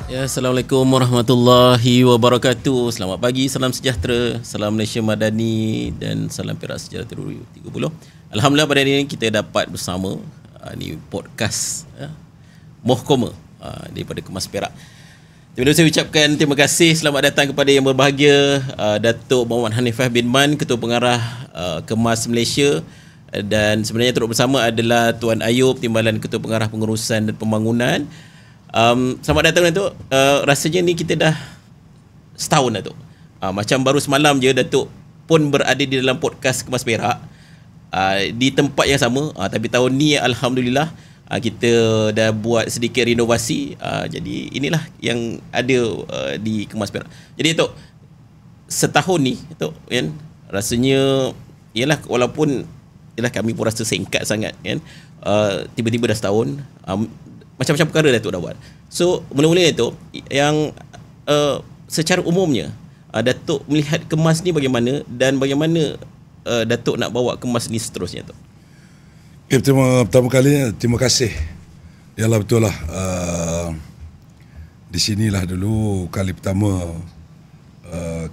Ya, Assalamualaikum warahmatullahi wabarakatuh. Selamat pagi, salam sejahtera, salam Malaysia Madani dan salam Perak Sejahtera 30. Alhamdulillah pada hari ini kita dapat bersama ni podcast Muhkoma daripada Kemas Perak. Terima kasih ucapkan terima kasih, selamat datang kepada yang berbahagia Datuk Muhammad Hanifah bin Man, Ketua Pengarah Kemas Malaysia, dan sebenarnya turut bersama adalah Tuan Ayub, Timbalan Ketua Pengarah Pengurusan dan Pembangunan. Selamat datang Datuk. Rasanya ni kita dah setahun Datuk. Macam baru semalam je Datuk pun berada di dalam podcast Kemas Perak di tempat yang sama, tapi tahun ni alhamdulillah kita dah buat sedikit renovasi. Jadi inilah yang ada di Kemas Perak. Jadi Datuk, setahun ni Datuk kan, rasanya ialah walaupun ialah kami pun rasa singkat sangat kan, tiba-tiba dah setahun. Macam-macam perkara Datuk dah buat. So mula-mula Datuk, yang secara umumnya Datuk melihat Kemas ni bagaimana, dan bagaimana Datuk nak bawa Kemas ni seterusnya Datuk? Pertama kali terima kasih. Yalah betul lah, di sinilah dulu kali pertama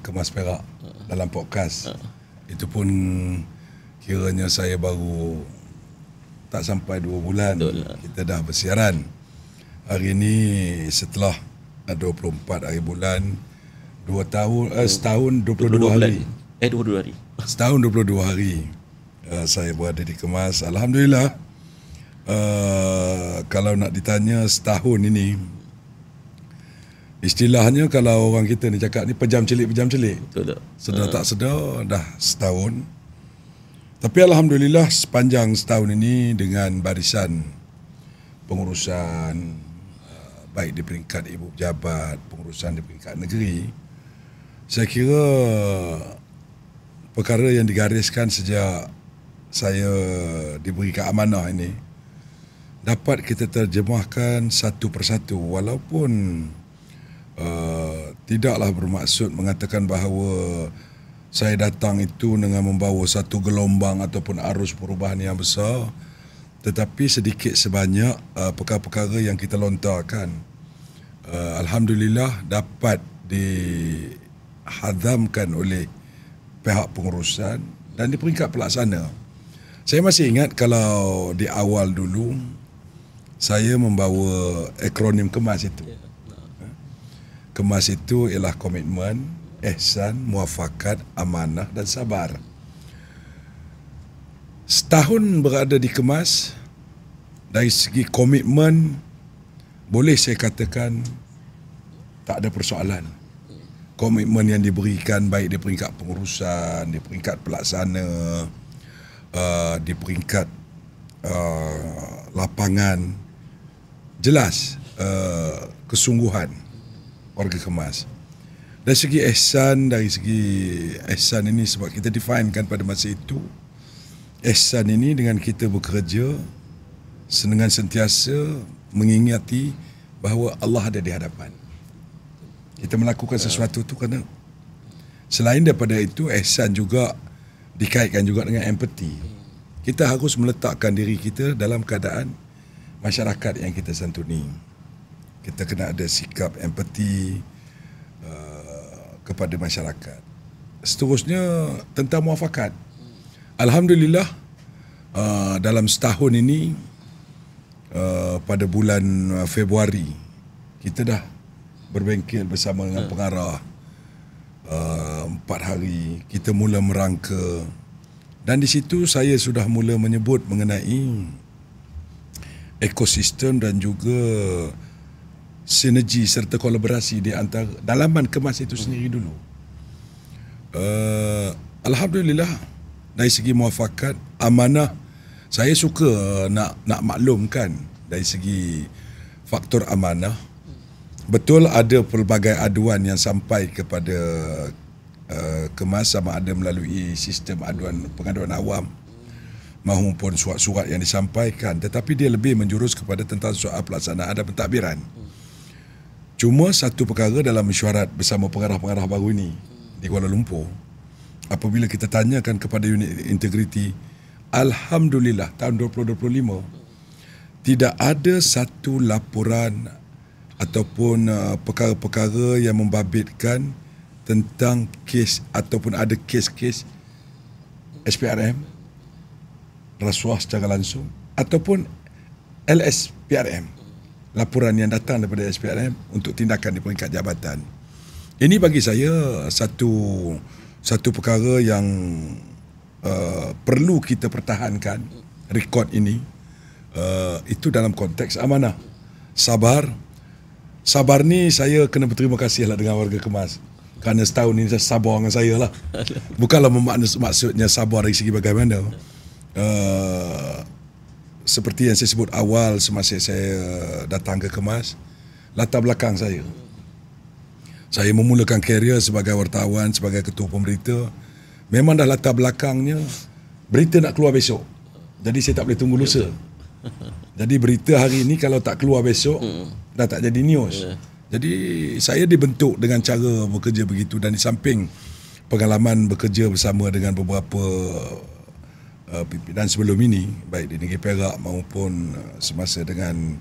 Kemas Perak dalam podcast. Itu pun kiranya saya baru tak sampai 2 bulan kita dah bersiaran. Hari ini setelah 24 hari bulan, 2 tahun, setahun 22 hari. 22 hari. Setahun 22 hari saya berada di Kemas. Alhamdulillah, kalau nak ditanya setahun ini, istilahnya kalau orang kita ni cakap ni pejam celik. Betul tak? Sedar tak sedar dah setahun. Tapi alhamdulillah sepanjang setahun ini dengan barisan pengurusan, baik di peringkat ibu pejabat, pengurusan di peringkat negeri, saya kira perkara yang digariskan sejak saya diberi keamanah ini dapat kita terjemahkan satu persatu, walaupun tidaklah bermaksud mengatakan bahawa saya datang itu dengan membawa satu gelombang ataupun arus perubahan yang besar, tetapi sedikit sebanyak perkara-perkara yang kita lontarkan alhamdulillah dapat dihadamkan oleh pihak pengurusan dan di peringkat pelaksana. Saya masih ingat kalau di awal dulu saya membawa akronim Kemas itu. Kemas itu ialah komitmen, ihsan, muafakat, amanah dan sabar. Setahun berada di Kemas, dari segi komitmen boleh saya katakan tak ada persoalan. Komitmen yang diberikan baik di peringkat pengurusan, di peringkat pelaksana, di peringkat lapangan, jelas kesungguhan warga Kemas. Dari segi ihsan ini sebab kita definekan pada masa itu, ihsan ini dengan kita bekerja dengan sentiasa mengingati bahawa Allah ada di hadapan. Kita melakukan sesuatu itu kerana selain daripada itu, ihsan juga dikaitkan juga dengan empati. Kita harus meletakkan diri kita dalam keadaan masyarakat yang kita santuni. Kita kena ada sikap empati kepada masyarakat. Seterusnya tentang muafakat. Alhamdulillah, dalam setahun ini, pada bulan Februari kita dah berbengkel bersama dengan pengarah 4 hari. Kita mula merangka, dan di situ saya sudah mula menyebut mengenai ekosistem dan juga sinergi serta kolaborasi di antara dalaman Kemas itu sendiri dulu. Alhamdulillah, dari segi muafakat, amanah, saya suka nak maklumkan dari segi faktor amanah. Betul ada pelbagai aduan yang sampai kepada Kemas, sama ada melalui sistem pengaduan awam maupun surat-surat yang disampaikan, tetapi dia lebih menjurus kepada tentang soal pelaksanaan dan pentadbiran. Cuma satu perkara dalam mesyuarat bersama pengarah-pengarah baru ini di Kuala Lumpur, apabila kita tanyakan kepada unit integriti, alhamdulillah tahun 2025 tidak ada satu laporan ataupun perkara-perkara yang membabitkan tentang kes ataupun ada kes-kes SPRM, rasuah secara langsung, ataupun LSPRM, laporan yang datang daripada SPRM untuk tindakan di peringkat jabatan. Ini bagi saya satu perkara yang perlu kita pertahankan rekod ini. Itu dalam konteks amanah. Sabar ni saya kena berterima kasih lah dengan warga Kemas. Kerana setahun ini saya sabar dengan saya lah. Bukanlah maksudnya sabar dari segi bagaimana. Seperti yang saya sebut awal semasa saya datang ke Kemas, latar belakang saya. Saya memulakan karier sebagai wartawan, sebagai ketua pemberita. Memang dah latar belakangnya berita nak keluar besok. Jadi saya tak boleh tunggu lusa. Jadi berita hari ini kalau tak keluar besok dah tak jadi news. Jadi saya dibentuk dengan cara bekerja begitu, dan di samping pengalaman bekerja bersama dengan beberapa pimpinan sebelum ini, baik di Negeri Perak maupun semasa dengan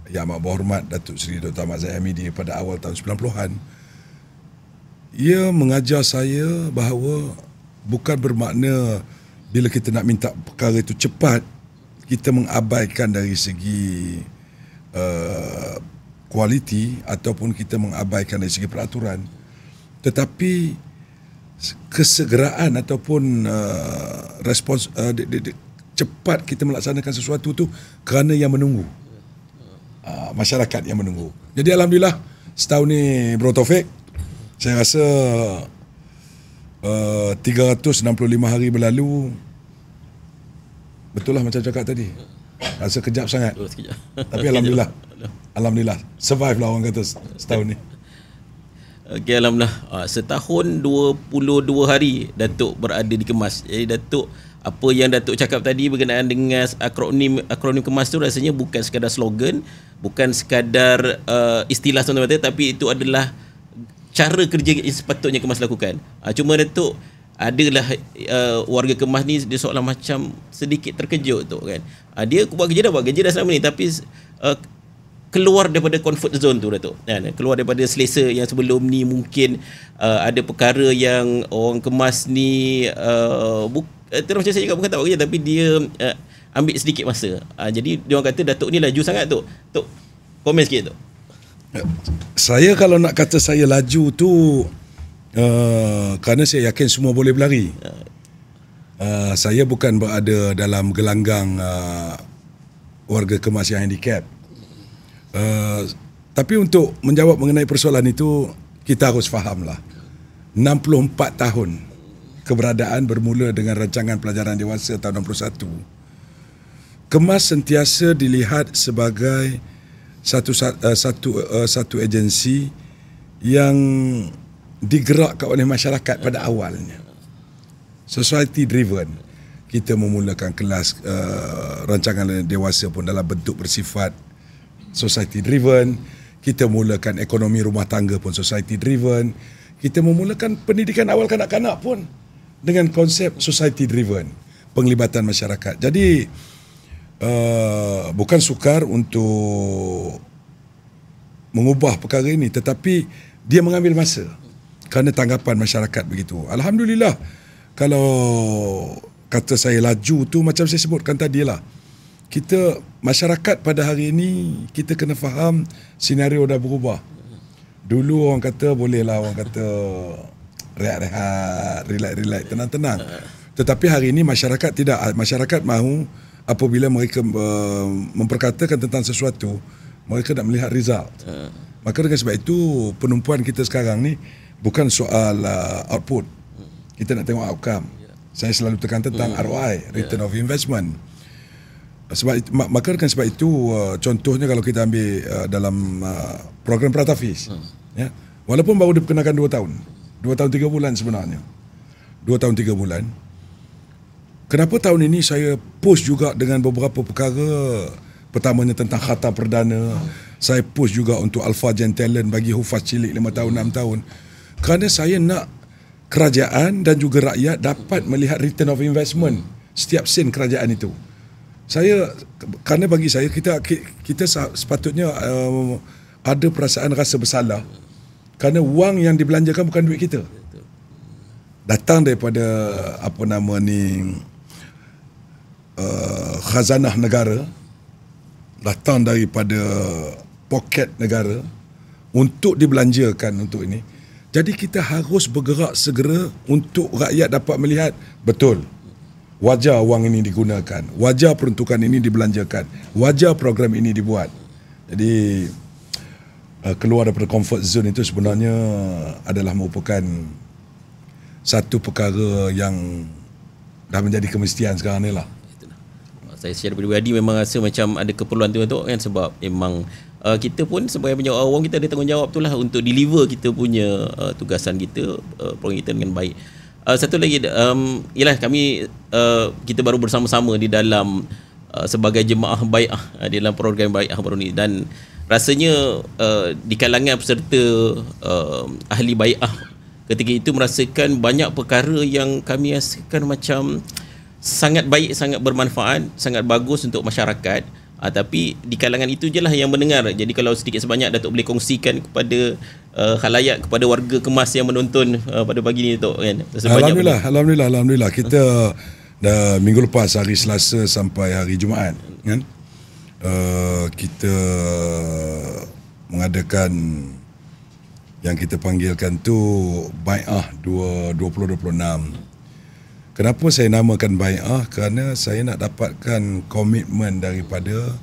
Yang Amat Berhormat Datuk Seri Dr. Ahmad Zahid Hamidi pada awal tahun 90-an, ia mengajar saya bahawa bukan bermakna bila kita nak minta perkara itu cepat, kita mengabaikan dari segi kualiti ataupun kita mengabaikan dari segi peraturan, tetapi kesegeraan ataupun respons cepat kita melaksanakan sesuatu tu kerana yang menunggu, masyarakat yang menunggu. Jadi alhamdulillah setahun ni Bro Taufik, saya rasa 365 hari berlalu, betul lah macam cakap tadi, rasa kejap sangat. Tapi alhamdulillah survive lah orang kata setahun ni. Okey, alhamdulillah. Setahun 22 hari Datuk berada di Kemas. Jadi Datuk, apa yang Datuk cakap tadi berkenaan dengan akronim Kemas tu rasanya bukan sekadar slogan, bukan sekadar istilah semata-mata, tapi itu adalah cara kerja yang sepatutnya Kemas lakukan. Cuma Datuk adalah warga Kemas ni dia seolah macam sedikit terkejut tu kan. Dia buat kerja dah selama ni, tapi keluar daripada comfort zone tu Datuk. Keluar daripada selesa yang sebelum ni mungkin ada perkara yang orang Kemas ni terus macam saya cakap bukan tak buat kerja, tapi dia ambil sedikit masa. Jadi dia orang kata Datuk ni laju sangat tu. Tok komen sikit tu. Saya kalau nak kata saya laju tu kerana saya yakin semua boleh berlari. Saya bukan berada dalam gelanggang warga Kemas yang handicap. Tapi untuk menjawab mengenai persoalan itu, kita harus fahamlah 64 tahun keberadaan bermula dengan rancangan pelajaran dewasa tahun 61. Kemas sentiasa dilihat sebagai satu agensi yang digerakkan oleh masyarakat pada awalnya. Society driven. Kita memulakan kelas rancangan dewasa pun dalam bentuk bersifat society driven. Kita mulakan ekonomi rumah tangga pun society driven. Kita memulakan pendidikan awal kanak-kanak pun dengan konsep society driven, penglibatan masyarakat. Jadi bukan sukar untuk mengubah perkara ini, tetapi dia mengambil masa kerana tanggapan masyarakat begitu. Alhamdulillah, kalau kata saya laju tu macam saya sebutkan tadi lah, kita masyarakat pada hari ini kita kena faham senario dah berubah. Dulu orang kata bolehlah, orang kata rehat-rehat, relax-relax, tenang-tenang. Tetapi hari ini masyarakat tidak. Masyarakat mahu apabila mereka memperkatakan tentang sesuatu, mereka nak melihat result. Maka dengan sebab itu penumpuan kita sekarang ni bukan soal output. Kita nak tengok outcome. Saya selalu tekan tentang ROI, return of investment. Maka dengan sebab itu contohnya kalau kita ambil dalam program Pratafiz, ya, walaupun baru diperkenalkan 2 tahun 3 bulan sebenarnya, 2 tahun 3 bulan, kenapa tahun ini saya push juga dengan beberapa perkara. Pertamanya tentang khatam perdana, saya push juga untuk Alpha Gen Talent bagi hufaz cilik 5 tahun 6 tahun, kerana saya nak kerajaan dan juga rakyat dapat melihat return of investment setiap sen kerajaan itu. Kerana bagi saya kita sepatutnya ada perasaan rasa bersalah kerana wang yang dibelanjakan bukan duit kita. Datang daripada khazanah negara, datang daripada poket negara untuk dibelanjakan untuk ini. Jadi kita harus bergerak segera untuk rakyat dapat melihat betul wajar wang ini digunakan, wajar peruntukan ini dibelanjakan, wajar program ini dibuat. Jadi keluar daripada comfort zone itu sebenarnya adalah merupakan satu perkara yang dah menjadi kemestian sekarang ni lah. Saya secara peribadi memang rasa macam ada keperluan tu kan, sebab memang kita pun sebagai penjawat awam, kita ada tanggungjawab tu lah untuk deliver kita punya tugasan kita, program kita dengan baik. Satu lagi ialah kami kita baru bersama-sama di dalam sebagai jemaah bai'ah di dalam program bai'ah baru ni, dan rasanya di kalangan peserta ahli bai'ah ketika itu merasakan banyak perkara yang kami rasakan macam sangat baik, sangat bermanfaat, sangat bagus untuk masyarakat. Tapi di kalangan itu je lah yang mendengar. Jadi kalau sedikit sebanyak Datuk boleh kongsikan kepada khalayak, kepada warga Kemas yang menonton pada pagi ni, Datuk, kan? Alhamdulillah kita dah minggu lepas hari Selasa sampai hari Jumaat kan, kita mengadakan yang kita panggilkan tu bai'ah 2026. Kenapa saya namakan bai'ah? Kerana saya nak dapatkan komitmen daripada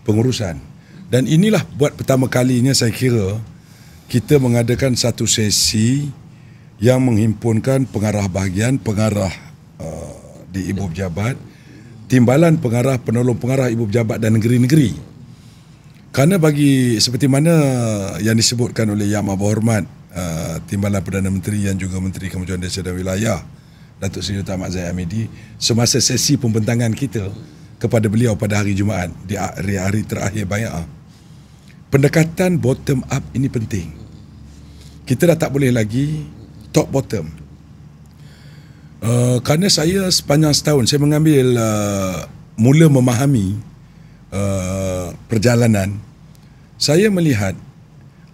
pengurusan. Dan inilah buat pertama kalinya saya kira kita mengadakan satu sesi yang menghimpunkan pengarah bahagian, pengarah di Ibu Pejabat, timbalan pengarah, penolong pengarah Ibu Pejabat dan negeri-negeri. Kerana bagi seperti mana yang disebutkan oleh Yang Amat Berhormat Timbalan Perdana Menteri yang juga Menteri Kemajuan Desa dan Wilayah Datuk Seri Dr. Ahmad Zahid Hamidi, semasa sesi pembentangan kita kepada beliau pada hari Jumaat di hari terakhir bai'ah, pendekatan bottom up ini penting. Kita dah tak boleh lagi top bottom. Kerana saya sepanjang setahun saya mengambil mula memahami perjalanan, saya melihat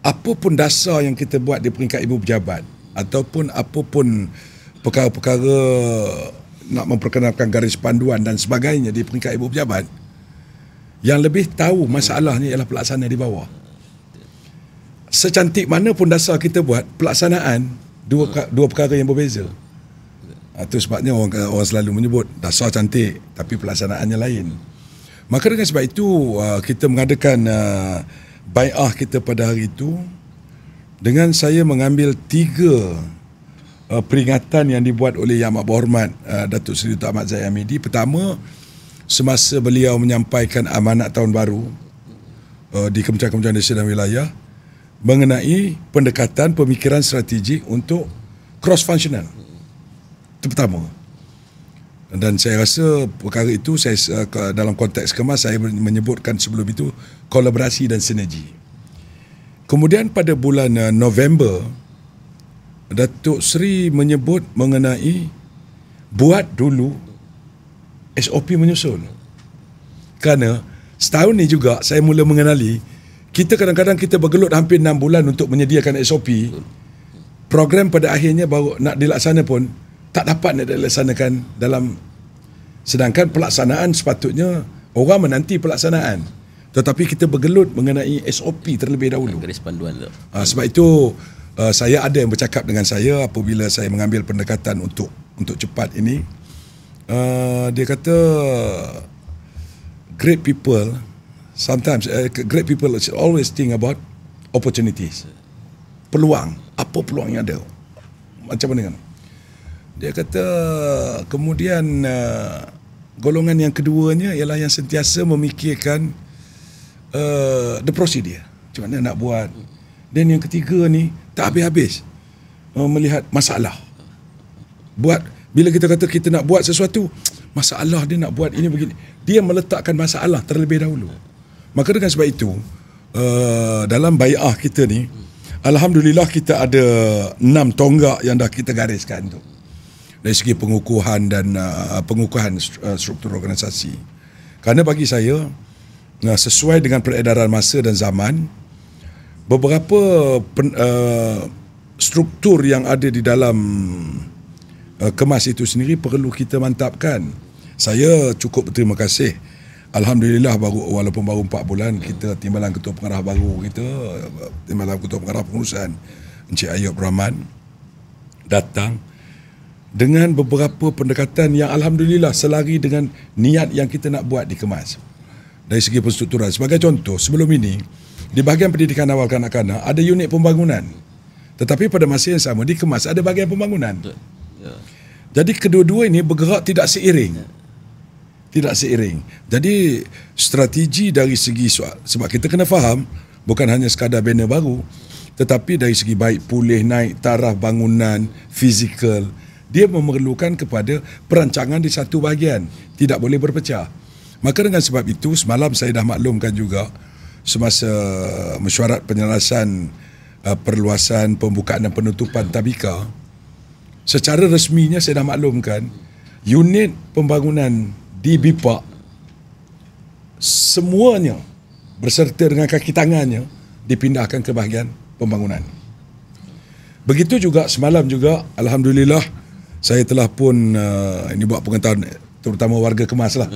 apapun dasar yang kita buat di peringkat Ibu Pejabat ataupun apapun perkara-perkara nak memperkenalkan garis panduan dan sebagainya di peringkat Ibu Pejabat, yang lebih tahu masalah ni ialah pelaksana di bawah. Secantik mana pun dasar kita buat, pelaksanaan dua perkara yang berbeza. Itu sebabnya orang selalu menyebut dasar cantik tapi pelaksanaannya lain. Maka dengan sebab itu kita mengadakan bai'ah kita pada hari itu dengan saya mengambil 3 peringatan yang dibuat oleh Yang Amat Berhormat Datuk Seri Dr. Ahmad Zahid Hamidi. Pertama, semasa beliau menyampaikan amanat tahun baru di Kementerian Kemajuan Desa dan Wilayah mengenai pendekatan pemikiran strategik untuk cross functional. Itu pertama. Dan saya rasa perkara itu saya dalam konteks Kemas saya menyebutkan sebelum itu kolaborasi dan sinergi. Kemudian pada bulan November, Datuk Seri menyebut mengenai buat dulu SOP menyusul. Kerana setahun ni juga saya mula mengenali kita kadang-kadang kita bergelut hampir 6 bulan untuk menyediakan SOP. Program pada akhirnya baru nak dilaksana pun tak dapat nak dilaksanakan dalam, sedangkan pelaksanaan sepatutnya orang menanti pelaksanaan. Tetapi kita bergelut mengenai SOP terlebih dahulu. Garis panduan tu. Sebab itu saya ada yang bercakap dengan saya apabila saya mengambil pendekatan untuk cepat ini. Dia kata great people sometimes great people always think about opportunities. Peluang, apa peluang yang ada? Macam mana kan? Dia kata kemudian golongan yang keduanya ialah yang sentiasa memikirkan the procedure. Macam mana nak buat. Dan yang ketiga ni tak habis-habis melihat masalah. Bila kita kata kita nak buat sesuatu, masalah dia nak buat ini begini. Dia meletakkan masalah terlebih dahulu. Maka dengan sebab itu dalam bai'ah kita ni, alhamdulillah kita ada 6 tonggak yang dah kita gariskan tu. Dari segi pengukuhan dan pengukuhan struktur organisasi. Kerana bagi saya sesuai dengan peredaran masa dan zaman, beberapa struktur yang ada di dalam kemas itu sendiri perlu kita mantapkan. Saya cukup berterima kasih. Alhamdulillah walaupun baru 4 bulan kita timbalan ketua pengarah baru kita, timbalan ketua pengarah pengurusan Encik Ayub Rahman datang dengan beberapa pendekatan yang alhamdulillah selari dengan niat yang kita nak buat di kemas. Dari segi penstrukturan, sebagai contoh, sebelum ini di bahagian pendidikan awal kanak-kanak ada unit pembangunan. Tetapi pada masa yang sama di kemas ada bahagian pembangunan. Jadi kedua-dua ini bergerak tidak seiring. Tidak seiring. Jadi strategi dari segi sebab kita kena faham bukan hanya sekadar banner baru, tetapi dari segi baik pulih naik taraf bangunan fizikal, dia memerlukan kepada perancangan di satu bahagian, tidak boleh berpecah. Maka dengan sebab itu semalam saya dah maklumkan juga semasa mesyuarat penyelarasan perluasan pembukaan dan penutupan Tabika, secara resminya saya dah maklumkan unit pembangunan di BIPAK semuanya berserta dengan kaki tangannya dipindahkan ke bahagian pembangunan. Begitu juga semalam juga alhamdulillah saya telah pun ini buat pengetahuan terutama warga kemas lah.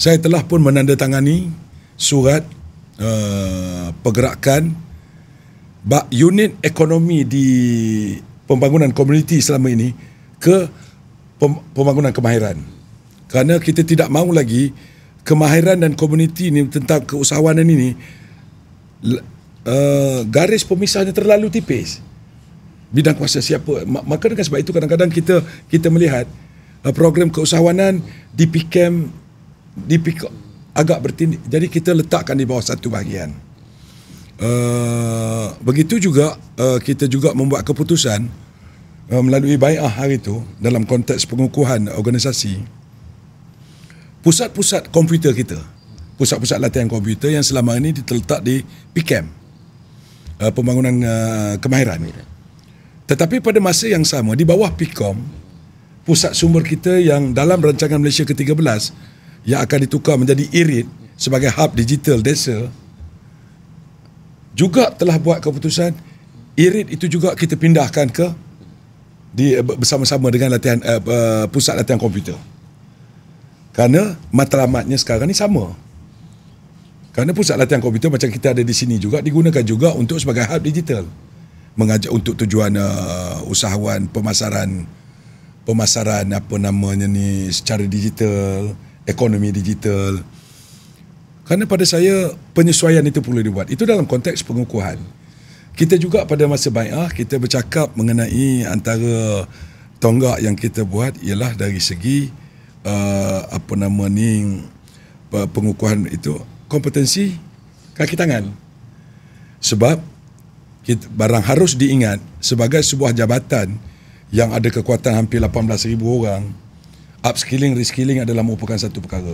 Saya telah pun menandatangani surat pergerakan unit ekonomi di pembangunan komuniti selama ini ke pembangunan kemahiran. Kerana kita tidak mahu lagi kemahiran dan komuniti ini tentang keusahawanan ini garis pemisahnya terlalu tipis. Bidang kuasa siapa? Maka dengan sebab itu kadang-kadang kita melihat program keusahawanan di PKM agak bertindak. Jadi kita letakkan di bawah satu bahagian. Begitu juga kita juga membuat keputusan melalui bai'ah hari itu dalam konteks pengukuhan organisasi. Pusat-pusat komputer kita, pusat-pusat latihan komputer yang selama ini terletak di PKM, pembangunan kemahiran. Tetapi pada masa yang sama di bawah PKOM, pusat sumber kita yang dalam rancangan Malaysia ke-13 yang akan ditukar menjadi IRID sebagai hub digital desa, juga telah buat keputusan IRID itu juga kita pindahkan ke bersama-sama dengan latihan pusat latihan komputer. Kerana matlamatnya sekarang ni sama. Kerana pusat latihan komputer macam kita ada di sini juga digunakan juga untuk sebagai hub digital. Mengajak untuk tujuan usahawan pemasaran apa namanya ni secara digital, ekonomi digital. Kerana pada saya penyesuaian itu perlu dibuat. Itu dalam konteks pengukuhan. Kita juga pada masa bai'ah kita bercakap mengenai antara tonggak yang kita buat ialah dari segi pengukuhan itu kompetensi kaki tangan. Sebab barang harus diingat sebagai sebuah jabatan yang ada kekuatan hampir 18,000 orang, upskilling, reskilling adalah merupakan satu perkara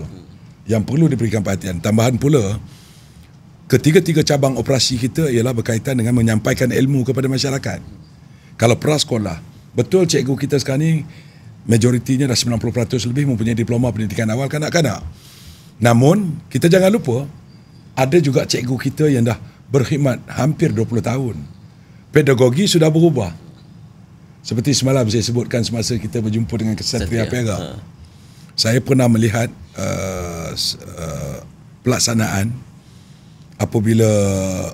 yang perlu diberikan perhatian. Tambahan pula, ketiga-tiga cabang operasi kita ialah berkaitan dengan menyampaikan ilmu kepada masyarakat. Kalau prasekolah, betul cikgu kita sekarang ni majoritinya dah 90% lebih mempunyai diploma pendidikan awal kanak-kanak. Namun, kita jangan lupa, ada juga cikgu kita yang dah berkhidmat hampir 20 tahun. Pedagogi sudah berubah. Seperti semalam saya sebutkan semasa kita berjumpa dengan Kesatria Perak. Saya pernah melihat pelaksanaan apabila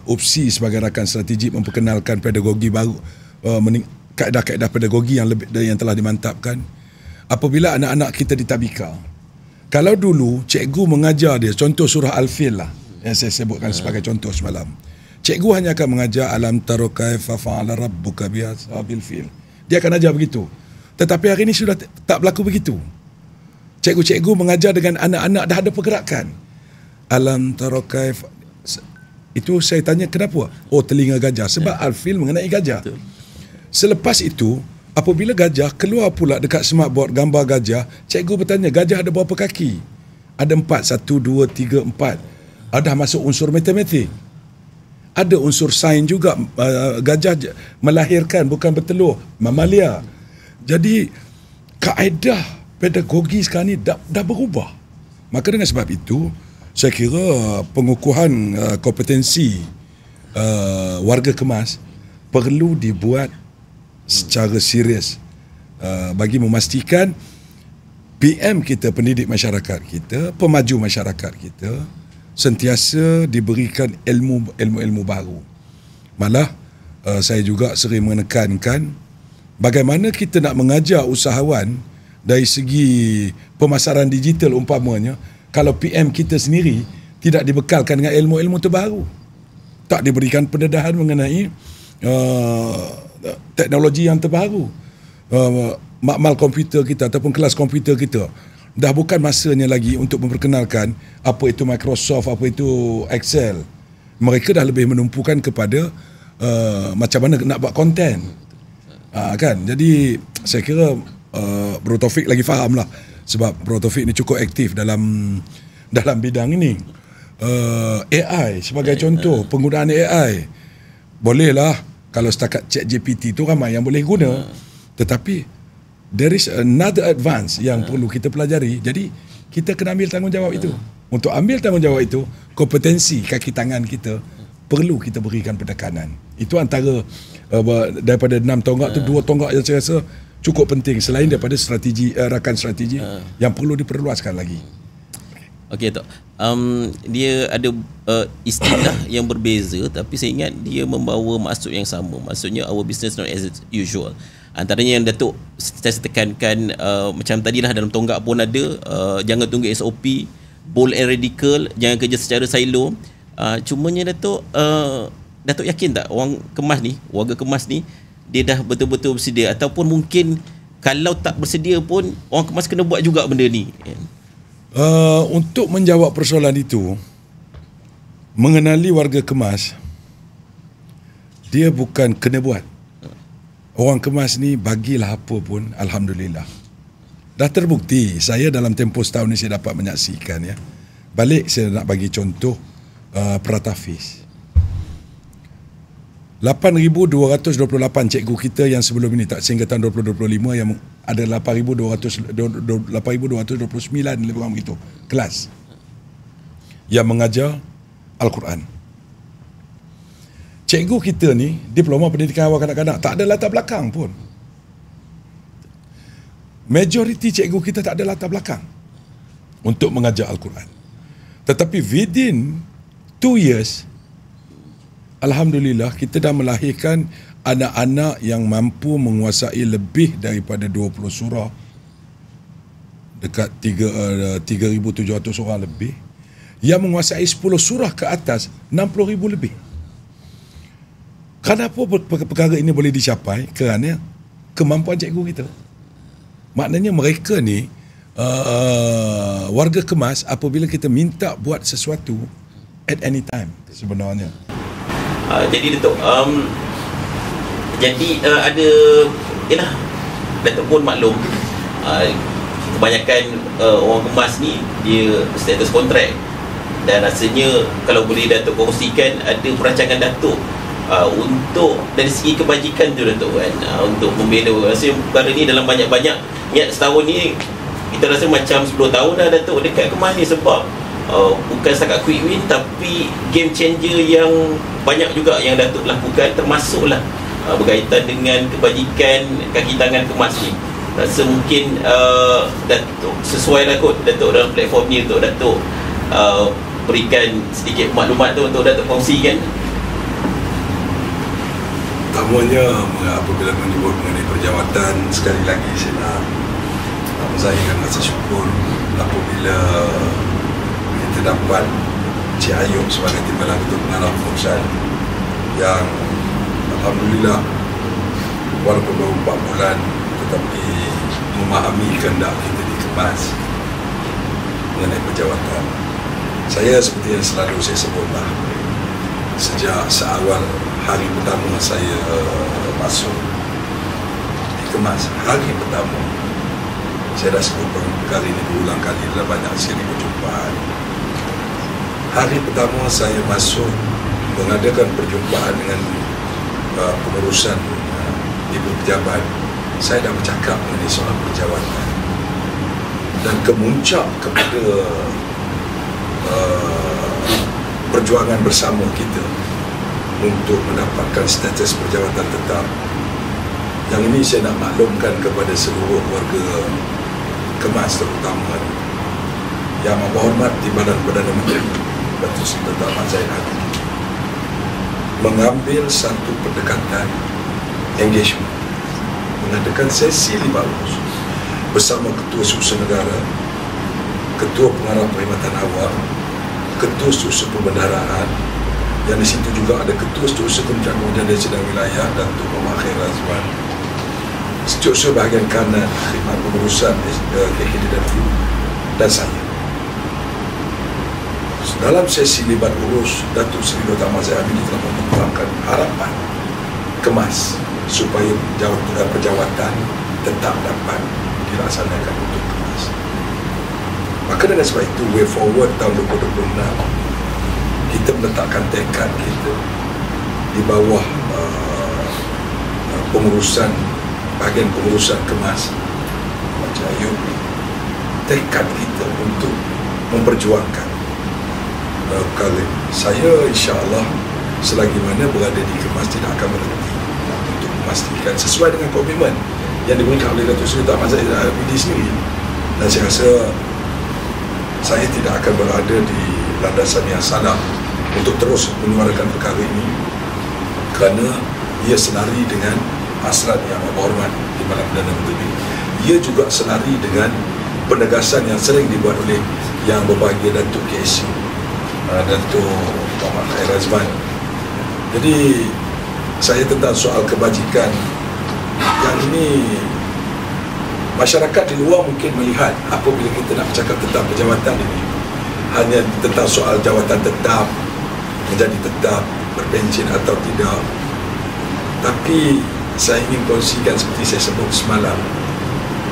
UPSI sebagai rakan strategik memperkenalkan pedagogi baru, kaedah-kaedah pedagogi yang telah dimantapkan. Apabila anak-anak kita di Tabika, kalau dulu cikgu mengajar dia, contoh surah Al-Fil lah yang saya sebutkan sebagai contoh semalam, cikgu hanya akan mengajar alam tara kaifa fa'ala rabbuka bi ashabil fil, dia akan ajar begitu. Tetapi hari ini sudah tak berlaku begitu. Cikgu-cikgu mengajar dengan anak-anak dah ada pergerakan. Alam tara kaifa, itu saya tanya kenapa? Oh, telinga gajah, sebab Al-Fil mengenai gajah. Selepas itu, apabila gajah keluar pula dekat smartboard gambar gajah, cikgu bertanya, gajah ada berapa kaki? Ada 4, 1, 2, 3, 4. Ada masuk unsur matematik. Ada unsur sains juga. Gajah melahirkan, bukan bertelur. Mamalia. Jadi, kaedah pedagogi sekarang ni dah berubah. Maka dengan sebab itu, saya kira pengukuhan kompetensi warga kemas perlu dibuat secara serius bagi memastikan PM kita, pendidik masyarakat kita, pemaju masyarakat kita sentiasa diberikan ilmu baru. Malah saya juga sering menekankan bagaimana kita nak mengajar usahawan dari segi pemasaran digital umpamanya, kalau PM kita sendiri tidak dibekalkan dengan ilmu-ilmu terbaru, tak diberikan pendedahan mengenai teknologi yang terbaru, makmal komputer kita ataupun kelas komputer kita, dah bukan masanya lagi untuk memperkenalkan apa itu Microsoft, apa itu Excel. Mereka dah lebih menumpukan kepada macam mana nak buat konten, kan. Jadi saya kira Bro Taufik lagi faham lah, sebab Bro Taufik ni cukup aktif dalam bidang ini. AI sebagai contoh, penggunaan AI bolehlah, kalau setakat ChatGPT tu ramai yang boleh guna, tetapi there is another advance yang perlu kita pelajari. Jadi kita kena ambil tanggungjawab itu. Untuk ambil tanggungjawab itu, kompetensi kaki tangan kita perlu kita berikan penekanan. Itu antara daripada 6 tonggak tu 2 tonggak yang saya rasa cukup penting, selain daripada strategi rakan strategi yang perlu diperluaskan lagi. Okey Tok. Dia ada istilah yang berbeza, tapi saya ingat dia membawa maksud yang sama. Maksudnya our business not as usual. Antaranya yang Datuk saya tekankan, macam tadilah dalam tonggak pun ada, jangan tunggu SOP, bold and radical, jangan kerja secara silo. Cumanya Datuk yakin tak orang kemas ni, warga kemas ni, dia dah betul-betul bersedia, ataupun mungkin kalau tak bersedia pun orang kemas kena buat juga benda ni? Untuk menjawab persoalan itu, mengenali warga kemas, dia bukan kena buat. Orang kemas ni bagilah apa pun, alhamdulillah. Dah terbukti. Saya dalam tempoh setahun ni saya dapat menyaksikan, ya. Balik saya nak bagi contoh Pratafis. 8,228 cikgu kita yang sebelum ini, tak sehingga tahun 2025, yang ada 8,229 lebih kurang begitu kelas yang mengajar Al-Quran. Cikgu kita ni diploma pendidikan awal kanak-kanak, tak ada latar belakang pun. Majoriti cikgu kita tak ada latar belakang untuk mengajar Al-Quran. Tetapi within 2 years, alhamdulillah, kita dah melahirkan anak-anak yang mampu menguasai lebih daripada 20 surah, dekat 3,700 orang lebih, yang menguasai 10 surah ke atas 60,000 lebih. Kenapa perkara ini boleh dicapai? Kerana kemampuan cikgu kita. Maknanya mereka ni warga kemas, apabila kita minta buat sesuatu at any time sebenarnya. Jadi Datuk, ada, yalah, Datuk pun maklum, kebanyakan orang kemas ni dia status kontrak, dan rasanya kalau boleh Datuk kongsikan ada perancangan Datuk untuk dari segi kebajikan tu Datuk, kan, untuk membela. Rasa perkara ni dalam banyak-banyak niat setahun ni, kita rasa macam 10 tahun dah Datuk dekat kemas ni, sebab bukan setakat quick win, tapi game changer yang banyak juga yang Datuk lakukan, termasuklah berkaitan dengan kebajikan kaki tangan kemas ni. Rasa mungkin Datuk sesuai lah kot Datuk dalam platform ni untuk Datuk berikan sedikit maklumat tu untuk Datuk kongsikan. Pertamanya, apabila menyebut mengenai perjawatan, sekali lagi saya nak menzahirkan rasa syukur apabila kita dapat Cik Ayub sebagai timbalan Ketua Pengarah Futsal yang alhamdulillah walaupun baru 4 bulan tetapi memahami kehendak kita dikemas mengenai perjawatan. Saya seperti yang selalu saya sebutlah, sejak seawal hari pertama saya masuk dikemas, hari pertama saya dah sebut perkara ini berulang kali dalam banyak siri perjumpaan. Hari pertama saya masuk mengadakan perjumpaan dengan pengurusan ibu pejabat, saya dah bercakap mengenai soal perjawatan dan kemuncak kepada perjuangan bersama kita untuk mendapatkan status perjawatan tetap. Yang ini saya nak maklumkan kepada seluruh warga Kemas, terutama Yang Berhormat di Badan Perdana Menteri Datuk Seri Dr. Ahmad Zahid Hamidi mengambil satu pendekatan engagement, mengadakan sesi libat urus bersama Ketua Setiausaha Negara, Ketua Pengarah Perkhidmatan Awam, Ketua Setiausaha Perbendaharaan, yang di situ juga ada Ketua Setiausaha Kementerian Kemudian Desa dan Wilayah Datuk Muhammad Khair Razwan, Setiausaha bahagian kanan Khidmat Pengurusan KKD dan saya. Dalam sesi libat urus, Datuk Seri Dr. Ahmad Zahid Hamidi telah memperjuangkan harapan Kemas supaya perjawatan tetap dapat dilaksanakan untuk Kemas. Maka dengan sebab itu, way forward tahun 2026, kita meletakkan tekad kita di bawah pengurusan bahagian pengurusan Kemas Macam Ayub, tekad kita untuk memperjuangkan perkara saya, insya-Allah selagi mana berada di Kemas tidak akan berhenti untuk memastikan sesuai dengan komitmen yang diberikan oleh Datuk Seri Ahmad Zahid Hamidi sendiri. Dan saya rasa saya tidak akan berada di landasan yang salah untuk terus menyuarakan perkara ini, kerana ia senari dengan hasrat Yang Berhormat di Badan Perdana Menteri. Ia juga senari dengan penegasan yang sering dibuat oleh Yang Berbahagia Datuk KSU, Datuk Muhammad Khair Razwan. Jadi saya tentang soal kebajikan yang ini, masyarakat di luar mungkin melihat apabila kita nak bercakap tentang perjawatan ini hanya tentang soal jawatan tetap, menjadi tetap, berpencen atau tidak. Tapi saya ingin kongsikan seperti saya sebut semalam,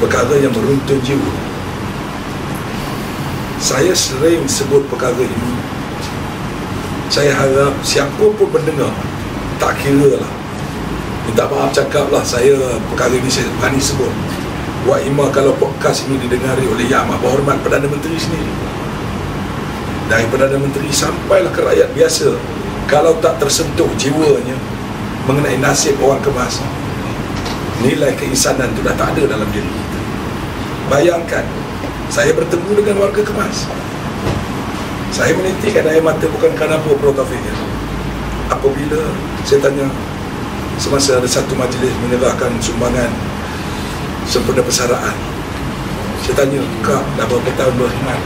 perkara yang meruntun jiwa. Saya sering sebut perkara ini. Saya harap siapa pun mendengar, tak kira lah, minta maaf cakap lah, saya perkara ini saya berani sebut. Wah Ima kalau podcast ini didengari oleh Yang Amat Berhormat Perdana Menteri sendiri, dari Perdana Menteri sampailah ke rakyat biasa, kalau tak tersentuh jiwanya mengenai nasib orang Kemas, nilai keinsanan itu dah tak ada dalam diri kita. Bayangkan, saya bertemu dengan warga Kemas, saya menitikkan air mata bukan kerana apa protafiknya. Apabila saya tanya, semasa ada satu majlis menyerahkan sumbangan sempena persaraan, saya tanya, Kak, dah berapa tahun berkhidmat?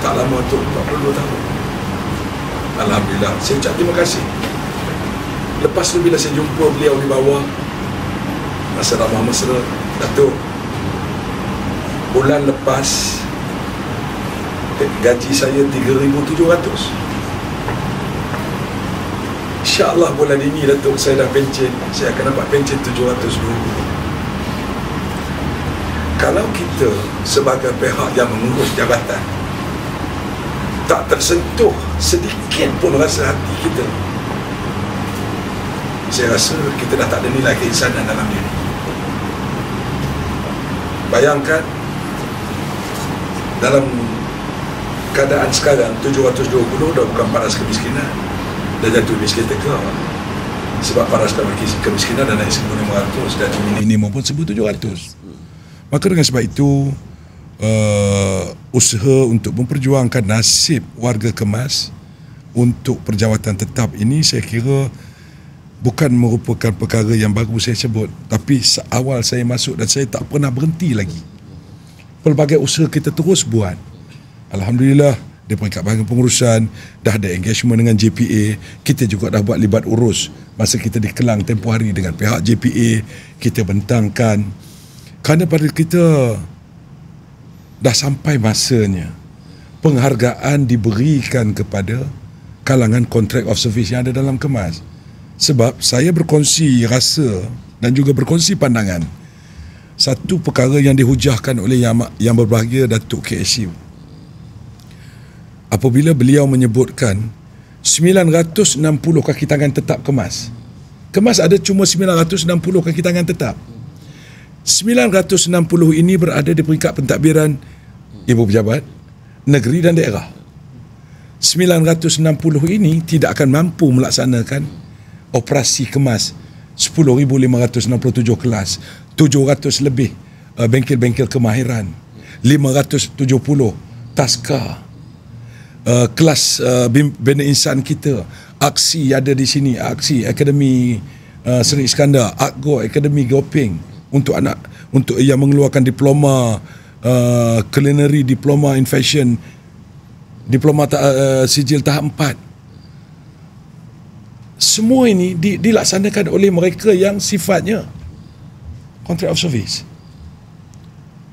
Tak lama tu, 42 tahun. Alhamdulillah, saya ucap terima kasih. Lepas tu bila saya jumpa beliau di bawah, masa ramah mesra, Datuk, bulan lepas gaji saya 3,700. InsyaAllah bulan ini, Datuk, saya dah pencen, saya akan dapat pencen 720. Kalau kita sebagai pihak yang mengurus jabatan tak tersentuh sedikit pun rasa hati kita, saya rasa kita dah tak ada nilai keinsanan dalam diri. Bayangkan, dalam keadaan sekarang 720 dah bukan paras kemiskinan, dah jatuh miskin tegak. Sebab paras kemiskinan dah naik 1,500 dan minimum pun 1,700. Maka dengan sebab itu, usaha untuk memperjuangkan nasib warga Kemas untuk perjawatan tetap ini, saya kira bukan merupakan perkara yang baru saya sebut, tapi awal saya masuk dan saya tak pernah berhenti lagi. Pelbagai usaha kita terus buat. Alhamdulillah, di peringkat bahagian pengurusan dah ada engagement dengan JPA. Kita juga dah buat libat urus masa kita di Kelang tempoh hari dengan pihak JPA. Kita bentangkan, kerana pada kita dah sampai masanya penghargaan diberikan kepada kalangan contract of service yang ada dalam Kemas. Sebab saya berkongsi rasa dan juga berkongsi pandangan, satu perkara yang dihujahkan oleh Yang Berbahagia Datuk KSU, apabila beliau menyebutkan 960 kaki tangan tetap Kemas. Kemas ada cuma 960 kaki tangan tetap. 960 ini berada di peringkat pentadbiran ibu pejabat, negeri dan daerah. 960 ini tidak akan mampu melaksanakan operasi kemas 10,567 kelas, 700 lebih bengkel-bengkel kemahiran, 570 taska, kelas bina insan kita, aksi ada di sini, aksi Akademi Seri Iskandar, Akgo, Akademi Gopeng untuk anak, untuk yang mengeluarkan diploma culinary, diploma in fashion, diploma sijil tahap 4. Semua ini dilaksanakan oleh mereka yang sifatnya contract of service.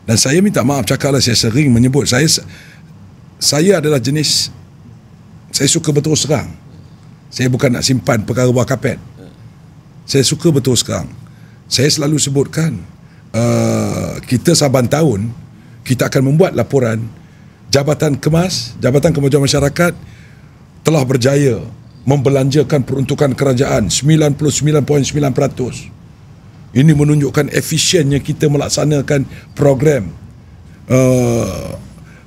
Dan saya minta maaf, cakaplah saya sering menyebut, saya adalah jenis, saya suka berterus terang. Saya bukan nak simpan perkara bawah kapet. Saya suka berterus terang. Saya selalu sebutkan, kita saban tahun kita akan membuat laporan Jabatan Kemas, Jabatan Kemajuan Masyarakat telah berjaya membelanjakan peruntukan kerajaan 99.9%. Ini menunjukkan efisiennya kita melaksanakan program,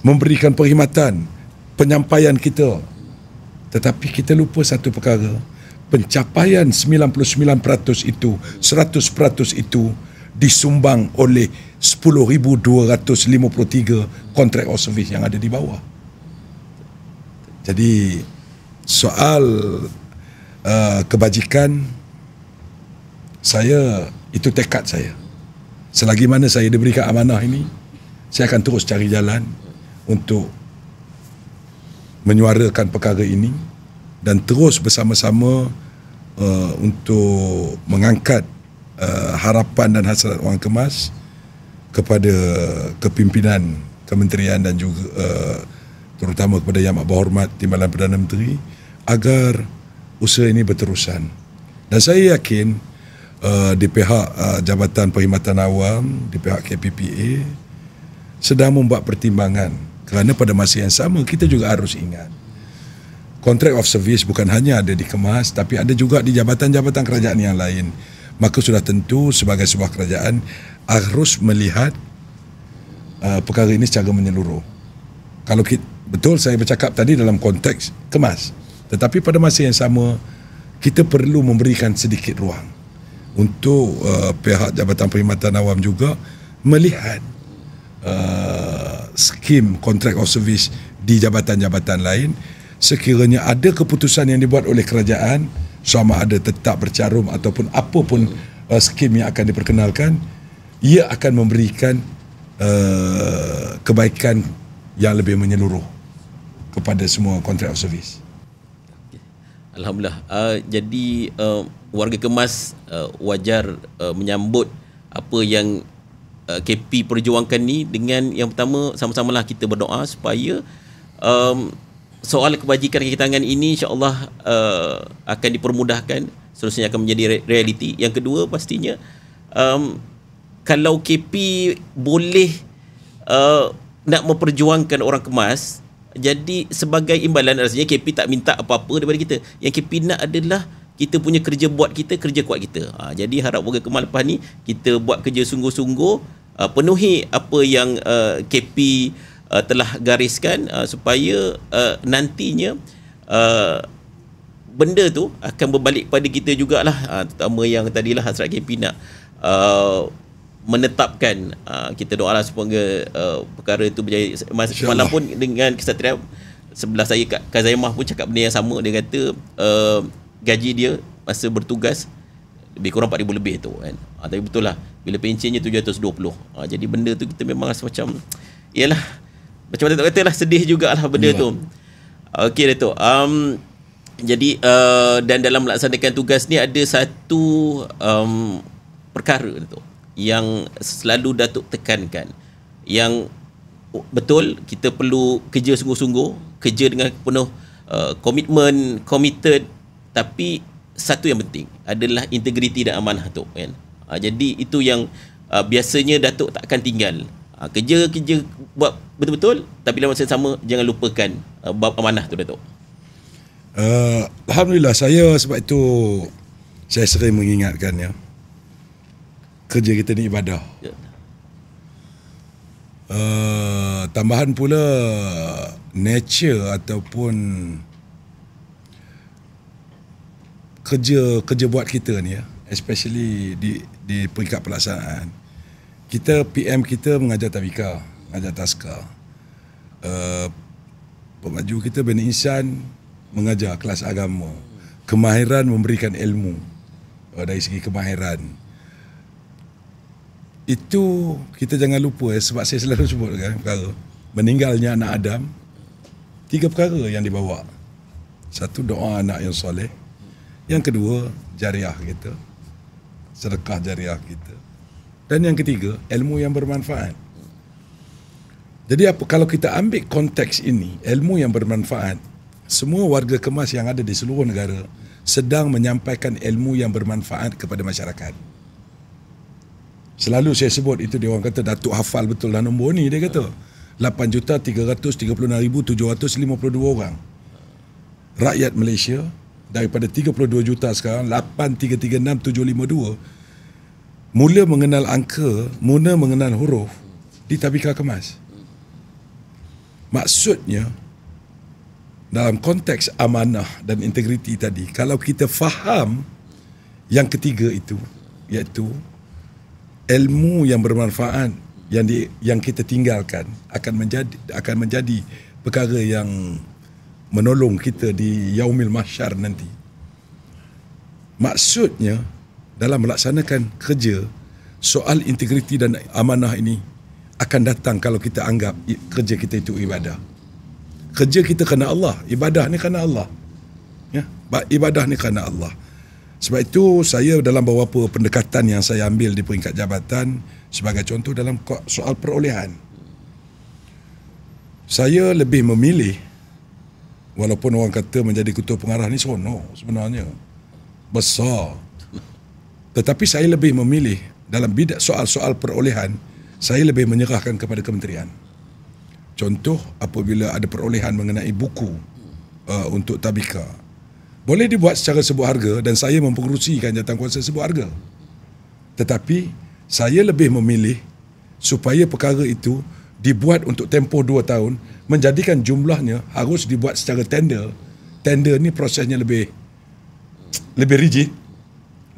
memberikan perkhidmatan, penyampaian kita. Tetapi kita lupa satu perkara, pencapaian 99% itu, 100% itu disumbang oleh 10,253 kontrak of service yang ada di bawah. Jadi soal kebajikan, saya, itu tekad saya. Selagi mana saya diberikan amanah ini, saya akan terus cari jalan untuk menyuarakan perkara ini dan terus bersama-sama untuk mengangkat harapan dan hasrat Wang Kemas kepada kepimpinan kementerian dan juga terutama kepada Yang Berhormat Timbalan Perdana Menteri agar usaha ini berterusan. Dan saya yakin di pihak Jabatan Perkhidmatan Awam, di pihak KPPA sedang membuat pertimbangan, kerana pada masa yang sama kita juga harus ingat contract of service bukan hanya ada di Kemas, tapi ada juga di jabatan-jabatan kerajaan yang lain. Maka sudah tentu sebagai sebuah kerajaan harus melihat perkara ini secara menyeluruh. Kalau kita, betul saya bercakap tadi dalam konteks Kemas, tetapi pada masa yang sama kita perlu memberikan sedikit ruang untuk pihak Jabatan Perkhidmatan Awam juga melihat skim contract of service di jabatan-jabatan lain. Sekiranya ada keputusan yang dibuat oleh kerajaan, sama ada tetap bercarum ataupun apapun skim yang akan diperkenalkan, ia akan memberikan kebaikan yang lebih menyeluruh kepada semua contract of service. Alhamdulillah. Jadi warga Kemas wajar menyambut apa yang KP perjuangkan ni, dengan yang pertama sama-samalah kita berdoa supaya soal kebajikan kaki tangan ini insya-Allah akan dipermudahkan, seterusnya akan menjadi realiti. Yang kedua pastinya kalau KP boleh nak memperjuangkan orang Kemas, jadi sebagai imbalan rasanya KP tak minta apa-apa daripada kita. Yang KP nak adalah kita punya kerja buat kita, kerja kuat kita. Jadi harap warga Kemas lepas ni kita buat kerja sungguh-sungguh, penuhi apa yang KP telah gariskan, supaya nantinya benda tu akan berbalik pada kita jugalah, terutama yang tadilah hasrat KP nak menetapkan. Kita doalah semoga perkara itu berjaya. Semalam pun dengan Kesatria sebelah saya, Kak Kazaimah pun cakap benda yang sama. Dia kata gaji dia masa bertugas lebih kurang 4,000 lebih tu kan. Tapi betul lah, bila pensionnya 720. Jadi benda tu kita memang rasa macam, yalah, macam mana tak kata lah, sedih jugalah benda tu. Okey Datuk. Jadi dan dalam melaksanakan tugas ni ada satu perkara Datuk yang selalu Datuk tekankan, yang betul kita perlu kerja sungguh-sungguh, kerja dengan penuh komitmen, committed, tapi satu yang penting adalah integriti dan amanah tu kan. Jadi itu yang biasanya Datuk tak akan tinggal. Kerja buat betul-betul, tapi dalam masa yang sama jangan lupakan bab amanah tu Datuk. Alhamdulillah, saya sebab itu saya sering mengingatkan ya, kerja kita ni ibadah. Tambahan pula nature ataupun kerja buat kita ni ya, especially di peringkat pelaksanaan, kita PM kita mengajar tadbika, mengajar taska. Pemaju kita Bani Insan mengajar kelas agama. Kemahiran memberikan ilmu dari segi kemahiran. Itu kita jangan lupa sebab saya selalu sebut kan perkara meninggalnya anak Adam, 3 perkara yang dibawa. Satu, doa anak yang soleh. Yang kedua, jariah kita, sedekah jariah kita. Dan yang ketiga, ilmu yang bermanfaat. Jadi apa kalau kita ambil konteks ini, ilmu yang bermanfaat, semua warga Kemas yang ada di seluruh negara sedang menyampaikan ilmu yang bermanfaat kepada masyarakat. Selalu saya sebut itu, dia orang kata Datuk hafal betul lah nombor ni, dia kata 8,336,752 orang rakyat Malaysia daripada 32 juta sekarang, 8,336,752 mula mengenal angka, mula mengenal huruf di Tadbika Kemas. Maksudnya dalam konteks amanah dan integriti tadi, kalau kita faham yang ketiga itu, iaitu ilmu yang bermanfaat yang kita tinggalkan akan menjadi perkara yang menolong kita di yaumil mahsyar nanti. Maksudnya dalam melaksanakan kerja, soal integriti dan amanah ini akan datang kalau kita anggap kerja kita itu ibadah. Kerja kita kerana Allah, ibadah ni kerana Allah. Ya, ibadah ni kerana Allah. Sebab itu saya dalam beberapa pendekatan yang saya ambil di peringkat jabatan, sebagai contoh dalam soal perolehan, saya lebih memilih, walaupun orang kata menjadi ketua pengarah ni seronok sebenarnya, besar, tetapi saya lebih memilih dalam bidang soal-soal perolehan, saya lebih menyerahkan kepada kementerian. Contoh, apabila ada perolehan mengenai buku untuk tadbika, boleh dibuat secara sebut harga dan saya mempengerusikan jawatankuasa sebut harga. Tetapi saya lebih memilih supaya perkara itu dibuat untuk tempoh 2 tahun, menjadikan jumlahnya harus dibuat secara tender. Tender ni prosesnya lebih rigid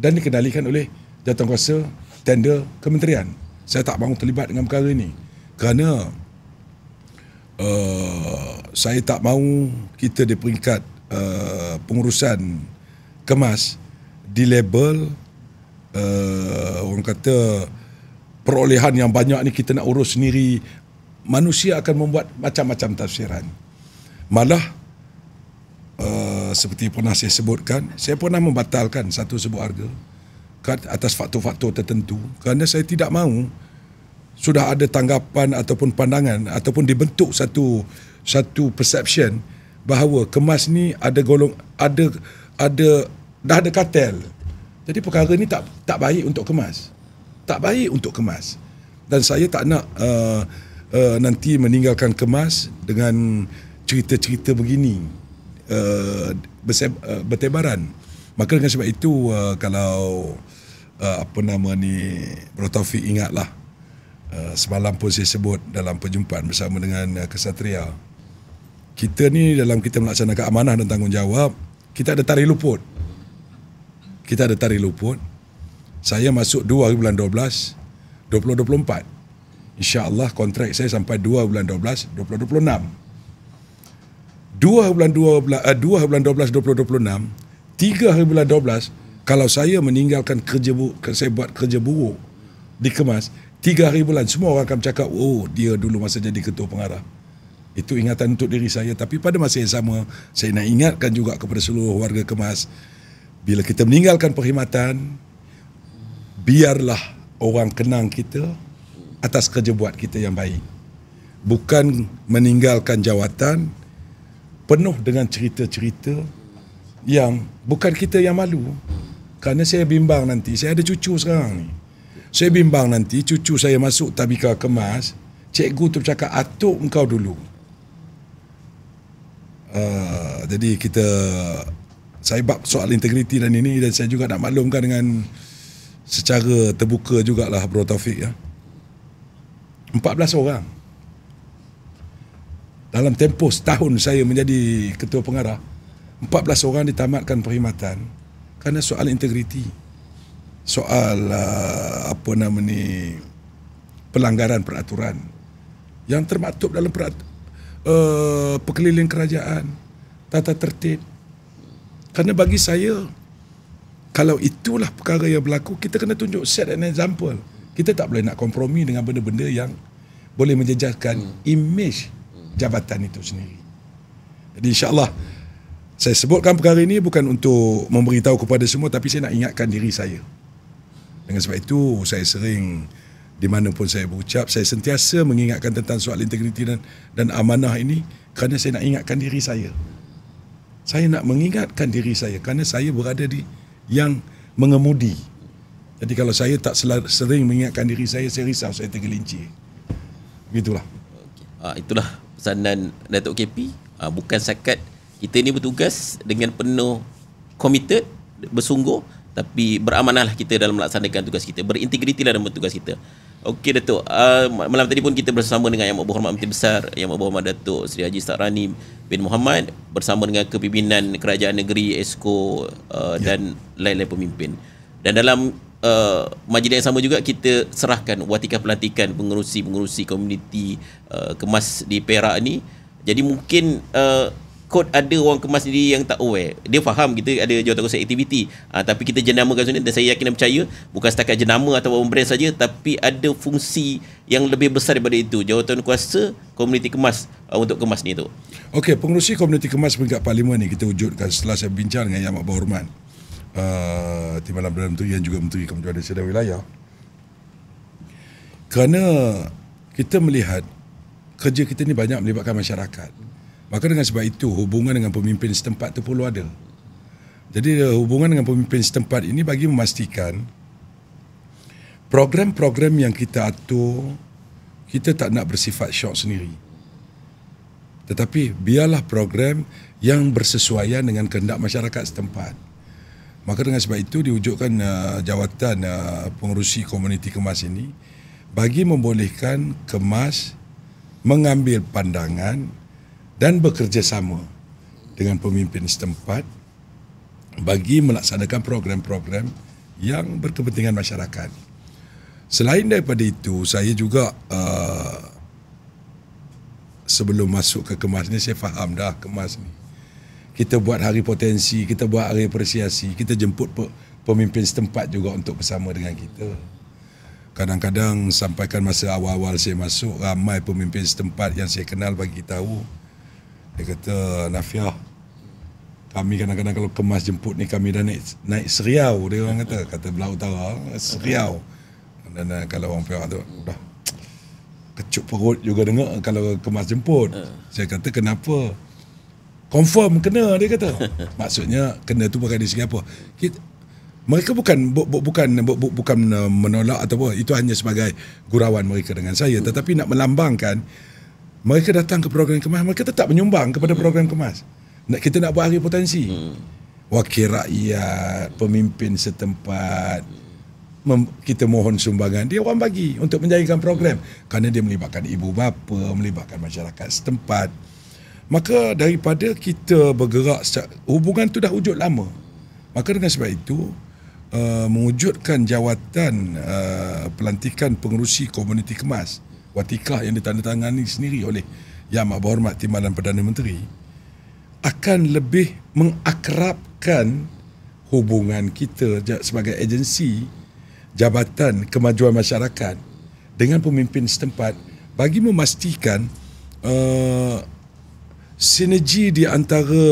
dan dikendalikan oleh jawatankuasa tender kementerian. Saya tak mahu terlibat dengan perkara ini kerana saya tak mahu kita di peringkat pengurusan Kemas di label orang kata perolehan yang banyak ni kita nak urus sendiri. Manusia akan membuat macam-macam tafsiran. Malah seperti pernah saya sebutkan, saya pernah membatalkan satu sebut harga atas faktor-faktor tertentu kerana saya tidak mahu sudah ada tanggapan ataupun pandangan ataupun dibentuk satu perception bahawa Kemas ni ada dah ada kartel. Jadi perkara ni tak baik untuk Kemas. Tak baik untuk Kemas. Dan saya tak nak nanti meninggalkan Kemas dengan cerita-cerita begini bertebaran. Maka dengan sebab itu kalau Bro Taufik ingatlah, semalam pun saya sebut dalam perjumpaan bersama dengan Kesatria, kita ni dalam kita melaksanakan amanah dan tanggungjawab, kita ada tarikh luput. Kita ada tarikh luput. Saya masuk 2 hari bulan 12, 2024. InsyaAllah kontrak saya sampai 2 bulan 12, 2026. 2 hari bulan 12, 2026, 3 hari bulan 12, kalau saya meninggalkan kerja saya buat kerja buruk di Kemas, 3 hari bulan, semua orang akan bercakap, oh dia dulu masa jadi ketua pengarah. Itu ingatan untuk diri saya. Tapi pada masa yang sama, saya nak ingatkan juga kepada seluruh warga Kemas, bila kita meninggalkan perkhidmatan, biarlah orang kenang kita atas kerja buat kita yang baik. Bukan meninggalkan jawatan penuh dengan cerita-cerita yang bukan kita yang malu. Kerana saya bimbang nanti, saya ada cucu sekarang ni, saya bimbang nanti cucu saya masuk Tadbika Kemas, cikgu tu bercakap, atuk engkau dulu. Jadi saya bab soal integriti dan ini, dan saya juga nak maklumkan dengan secara terbuka jugalah Bro Taufik ya. 14 orang dalam tempoh setahun saya menjadi ketua pengarah, 14 orang ditamatkan perkhidmatan Kerana soal integriti, soal pelanggaran peraturan yang termaktub dalam perkeliling kerajaan, tata tertib. Kerana bagi saya, kalau itulah perkara yang berlaku, kita kena tunjuk set an example. Kita tak boleh nak kompromi dengan benda-benda yang boleh menjejaskan imej jabatan itu sendiri. Jadi insya-Allah saya sebutkan perkara ini bukan untuk memberitahu kepada semua, tapi saya nak ingatkan diri saya. Dengan sebab itu saya sering di mana pun saya berucap, saya sentiasa mengingatkan tentang soal integriti dan amanah ini kerana saya nak ingatkan diri saya. Saya nak mengingatkan diri saya kerana saya berada di yang mengemudi. Jadi kalau saya tak sering mengingatkan diri saya risau saya tergelincir. Begitulah. Itulah pesanan Datuk KP. Bukan sekat kita ni bertugas dengan penuh committed, bersungguh, tapi beramanahlah kita dalam melaksanakan tugas kita, berintegritilah dalam tugas kita. Okey Datuk, malam tadi pun kita bersama dengan Yang Berhormat Menteri Besar, Yang Berhormat Datuk Seri Haji Sa'rani bin Muhammad bersama dengan kepimpinan Kerajaan Negeri, Esko dan lain-lain pemimpin. Dan dalam majlis yang sama juga kita serahkan watika pelantikan pengerusi komuniti kemas di Perak ni. Jadi mungkin kod ada orang kemas sendiri yang tak aware. Dia faham kita ada jawatankuasa aktiviti, tapi kita jenamakan sebenarnya, dan saya yakin dan percaya bukan setakat jenama atau brand saja, tapi ada fungsi yang lebih besar daripada itu, jawatankuasa komuniti kemas untuk kemas ni tu. Okey, pengerusi komuniti kemas peringkat Parlimen ni kita wujudkan setelah saya bincang dengan Yang Berhormat Timbalan Perdana Menteri yang juga Menteri Kementerian Desa dan Wilayah. Kerana kita melihat kerja kita ni banyak melibatkan masyarakat. Maka dengan sebab itu hubungan dengan pemimpin setempat tu perlu ada. Jadi hubungan dengan pemimpin setempat ini bagi memastikan program-program yang kita atur, kita tak nak bersifat syok sendiri. Tetapi biarlah program yang bersesuaian dengan kehendak masyarakat setempat. Maka dengan sebab itu diwujudkan jawatan pengerusi komuniti kemas ini bagi membolehkan kemas mengambil pandangan dan bekerjasama dengan pemimpin setempat bagi melaksanakan program-program yang berkepentingan masyarakat. Selain daripada itu, saya juga sebelum masuk ke kemas ni, saya faham dah kemas ni. Kita buat hari potensi, kita buat hari apresiasi, kita jemput pemimpin setempat juga untuk bersama dengan kita. Kadang-kadang sampaikan masa awal-awal saya masuk, ramai pemimpin setempat yang saya kenal bagi tahu. Dia kata, Nafiah, kami kadang-kadang kalau kemas jemput ni kami dah naik seriau, dia orang kata belah utara, seriau. Dan kalau orang Perak tu dah kecup perut juga dengar kalau kemas jemput. Saya kata kenapa? Confirm kena, dia kata. Maksudnya kena tu bukan di segi apa. Mereka bukan menolak atau apa, itu hanya sebagai gurauan mereka dengan saya, tetapi nak melambangkan mereka datang ke program kemas, mereka tetap menyumbang kepada program kemas. Kita nak buat hari potensi. Wakil rakyat, pemimpin setempat, kita mohon sumbangan, dia orang bagi untuk menjayakan program. Kerana dia melibatkan ibu bapa, melibatkan masyarakat setempat. Maka daripada kita bergerak, hubungan tu dah wujud lama. Maka dengan sebab itu, mewujudkan jawatan pelantikan pengerusi komuniti kemas, watikah yang ditandatangani sendiri oleh Yang Berhormat Timbalan Perdana Menteri, akan lebih mengakrabkan hubungan kita sebagai agensi Jabatan Kemajuan Masyarakat dengan pemimpin setempat bagi memastikan sinergi di antara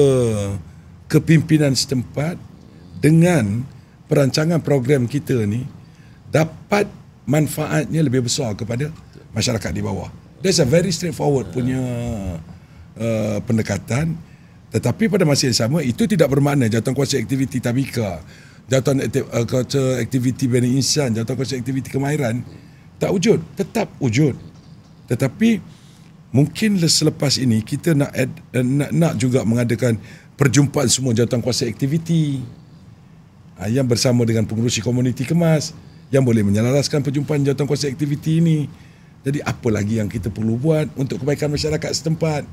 kepimpinan setempat dengan perancangan program kita ni dapat manfaatnya lebih besar kepada masyarakat di bawah. That's a very straightforward punya pendekatan. Tetapi pada masa yang sama, itu tidak bermakna jawatankuasa aktiviti tabika, jawatankuasa aktiviti Bani Insan, jawatankuasa aktiviti kemahiran tak wujud, tetap wujud. Tetapi mungkin selepas ini kita nak juga mengadakan perjumpaan semua jawatankuasa aktiviti yang bersama dengan pengerusi komuniti kemas yang boleh menyelaraskan perjumpaan jawatankuasa aktiviti ini. Jadi apa lagi yang kita perlu buat untuk kebaikan masyarakat setempat?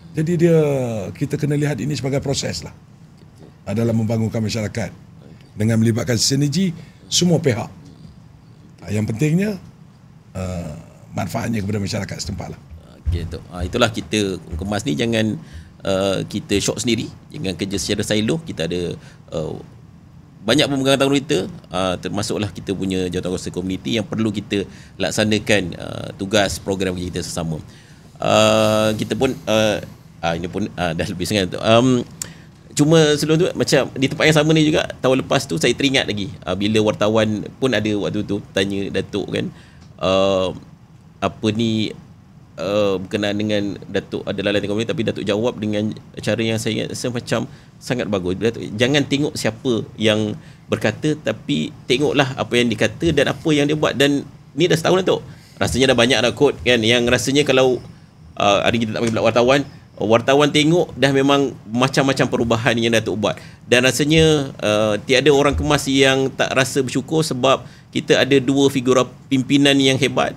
Jadi kita kena lihat ini sebagai proses lah. dalam membangunkan masyarakat dengan melibatkan sinergi semua pihak. Yang pentingnya manfaatnya kepada masyarakat setempat lah. Okay, itulah kita kemas ni, jangan kita shock sendiri, jangan kerja secara silo. Kita ada banyak pemegang tanggungan kita, termasuklah kita punya jawatankuasa komuniti yang perlu kita laksanakan tugas program kita sesama. Kita pun ini pun dah lebih sangat. Cuma sebelum tu, macam di tempat yang sama ni juga, tahun lepas tu saya teringat lagi bila wartawan pun ada waktu tu tanya Datuk kan, apa ni berkenaan dengan Datuk adalah lalaian komuniti, tapi Datuk jawab dengan cara yang saya rasa macam sangat bagus. Datuk, jangan tengok siapa yang berkata, tapi tengoklah apa yang dikata dan apa yang dia buat. Dan ni dah setahun Datuk, rasanya dah banyak dah quote kan, yang rasanya kalau hari kita tak panggil pula wartawan tengok dah memang macam-macam perubahan yang Datuk buat. Dan rasanya tiada orang Kemas yang tak rasa bersyukur sebab kita ada dua figura pimpinan yang hebat.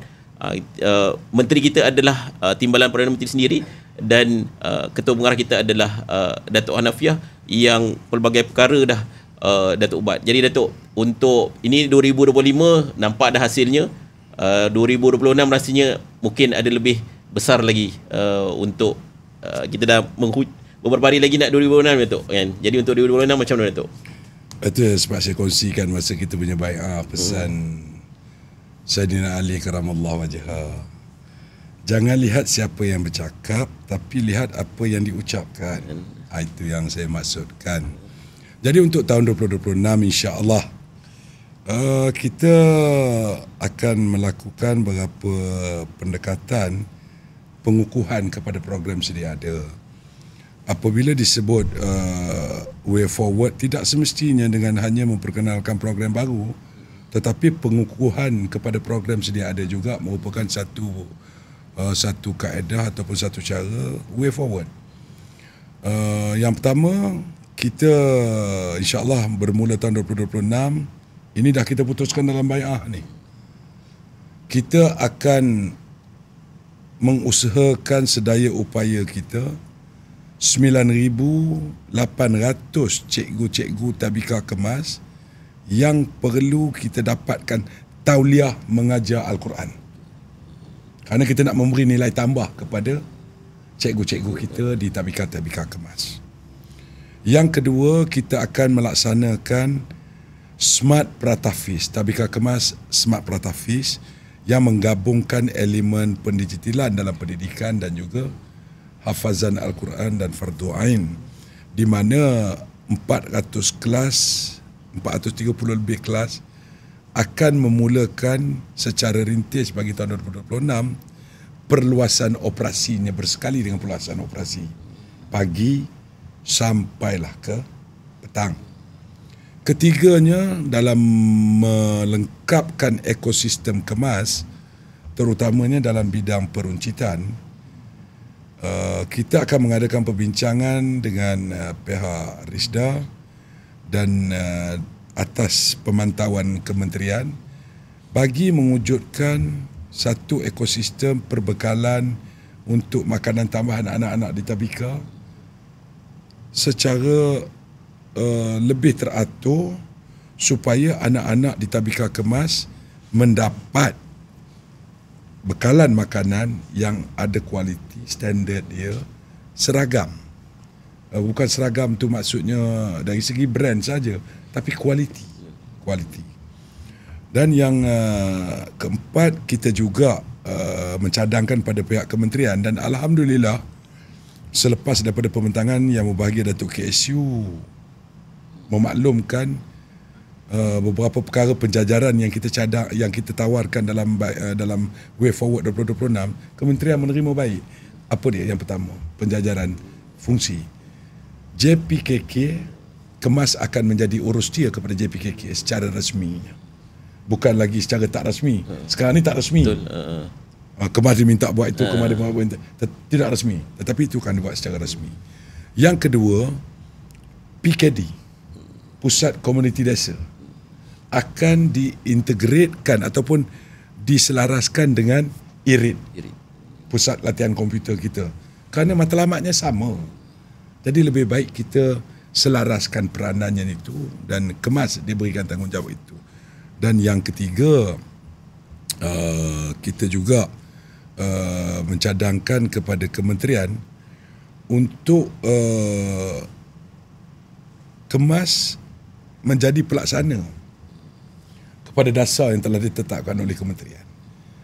Menteri kita adalah Timbalan Perdana Menteri sendiri, dan Ketua Pengarah kita adalah Datuk Hanafiah, yang pelbagai perkara dah Datuk buat. Jadi Datuk, untuk ini 2025 nampak dah hasilnya. 2026 rasanya mungkin ada lebih besar lagi untuk kita dah beberapa hari lagi nak 2026 Datuk kan. Jadi untuk 2026 macam mana Datuk? Itu sebab saya kongsikan masa kita punya bai'ah pesan Sayyidina Ali karamallahu wajhah. Jangan lihat siapa yang bercakap, tapi lihat apa yang diucapkan. Itu yang saya maksudkan. Jadi untuk tahun 2026 insya-Allah kita akan melakukan beberapa pendekatan pengukuhan kepada program sedia ada. Apabila disebut way forward, tidak semestinya dengan hanya memperkenalkan program baru, tetapi pengukuhan kepada program sedia ada juga merupakan satu kaedah ataupun satu cara way forward. Yang pertama, kita insya-Allah bermula tahun 2026, ini dah kita putuskan dalam bai'ah ni, kita akan mengusahakan sedaya upaya kita 9,800 cikgu-cikgu Tabika Kemas yang perlu kita dapatkan tauliah mengajar Al-Quran. Kerana kita nak memberi nilai tambah kepada cikgu-cikgu kita di Tabika Kemas. Yang kedua, kita akan melaksanakan Smart Pratafis, Tabika Kemas Smart Pratafis, yang menggabungkan elemen pendigitalan dalam pendidikan dan juga hafazan Al-Quran dan fardu ain, di mana 430 lebih kelas akan memulakan secara rintis bagi tahun 2026 perluasan operasinya bersekali dengan perluasan operasi pagi sampailah ke petang. Ketiganya, dalam melengkapkan ekosistem Kemas, terutamanya dalam bidang peruncitan, kita akan mengadakan perbincangan dengan pihak RISDA dan atas pemantauan kementerian bagi mewujudkan satu ekosistem perbekalan untuk makanan tambahan anak-anak di Tabika secara lebih teratur, supaya anak-anak di Tabika Kemas mendapat bekalan makanan yang ada kualiti, standard dia seragam. Bukan seragam tu maksudnya dari segi brand saja, tapi kualiti. Dan yang keempat, kita juga mencadangkan pada pihak kementerian, dan alhamdulillah selepas daripada pembentangan yang berbahagia Datuk KSU memaklumkan beberapa perkara penjajaran yang kita yang kita tawarkan dalam way forward 2026, kementerian menerima baik. Apa dia? Yang pertama, penjajaran fungsi. JPKK Kemas akan menjadi urus dia kepada JPKK secara rasmi, bukan lagi secara tak rasmi. Sekarang ni tak rasmi. Betul. Kemas diminta buat itu, Kemas diminta buat itu, tidak rasmi, tetapi itu akan dibuat secara rasmi. Yang kedua, PKD, Pusat Komuniti Desa, akan diintegratekan ataupun diselaraskan dengan IRID, Pusat Latihan Komputer kita, kerana matlamatnya sama. Jadi lebih baik kita selaraskan peranannya itu dan Kemas diberikan tanggungjawab itu. Dan yang ketiga, kita juga mencadangkan kepada kementerian untuk Kemas menjadi pelaksana kepada dasar yang telah ditetapkan oleh kementerian.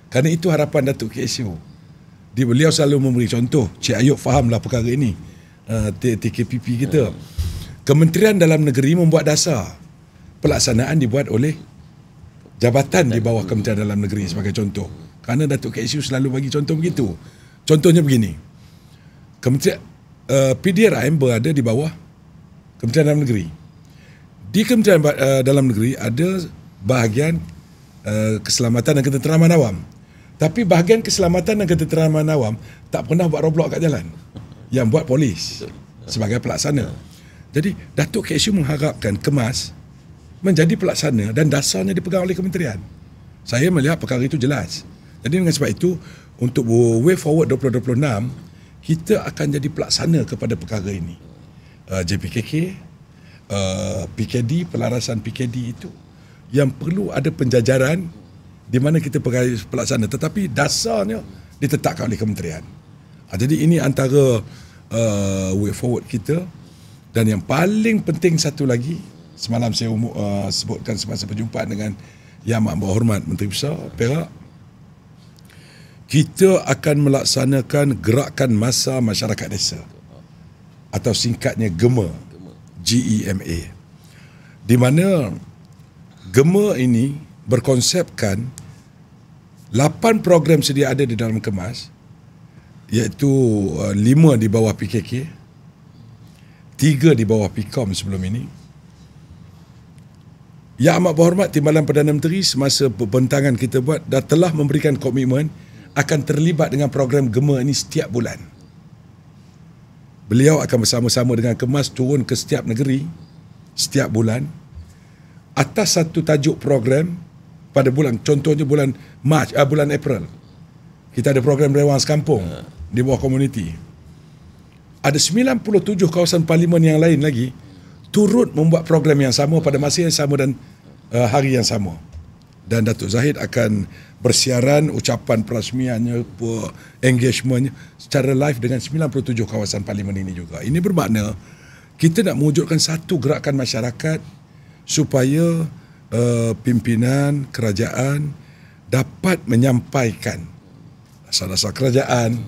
Kerana itu harapan Datuk KSU. Beliau selalu memberi contoh. Cik Ayub fahamlah perkara ini. TKPP kita. Kementerian Dalam Negeri membuat dasar. Pelaksanaan dibuat oleh jabatan di bawah Kementerian Dalam Negeri sebagai contoh. Kerana Datuk KSU selalu bagi contoh begitu. Contohnya begini. Kementerian PDRM berada di bawah Kementerian Dalam Negeri. Di Kementerian Dalam Negeri ada bahagian keselamatan dan ketenteraman awam. Tapi bahagian keselamatan dan ketenteraman awam tak pernah buat roadblock kat jalan. Yang buat polis sebagai pelaksana. Jadi Datuk KSU mengharapkan Kemas menjadi pelaksana dan dasarnya dipegang oleh kementerian. Saya melihat perkara itu jelas. Jadi dengan sebab itu, untuk way forward 2026, kita akan jadi pelaksana kepada perkara ini. JPKK, PKD, pelarasan PKD itu yang perlu ada penjajaran di mana kita pelaksana, tetapi dasarnya ditetapkan oleh kementerian. Jadi ini antara way forward kita. Dan yang paling penting satu lagi, semalam saya sebutkan semasa perjumpaan dengan Yang Amat Berhormat Menteri Besar Perak, kita akan melaksanakan gerakan massa masyarakat desa atau singkatnya GEMA, GEMA, di mana GEMA ini berkonsepkan 8 program sedia ada di dalam Kemas, iaitu 5 di bawah PKK, 3 di bawah PIKOM sebelum ini. Yang Amat Berhormat Timbalan Perdana Menteri semasa pembentangan kita buat dah telah memberikan komitmen akan terlibat dengan program GEMA ini setiap bulan. Beliau akan bersama-sama dengan Kemas turun ke setiap negeri setiap bulan atas satu tajuk program pada bulan, contohnya bulan bulan April. Kita ada program Rewang Sekampung di bawah komuniti. Ada 97 kawasan parlimen yang lain lagi turut membuat program yang sama pada masa yang sama dan hari yang sama. Dan Datuk Zahid akan bersiaran ucapan perasmiannya, engagementnya secara live dengan 97 kawasan parlimen ini juga. Ini bermakna kita nak mewujudkan satu gerakan masyarakat supaya pimpinan kerajaan dapat menyampaikan dasar-dasar kerajaan,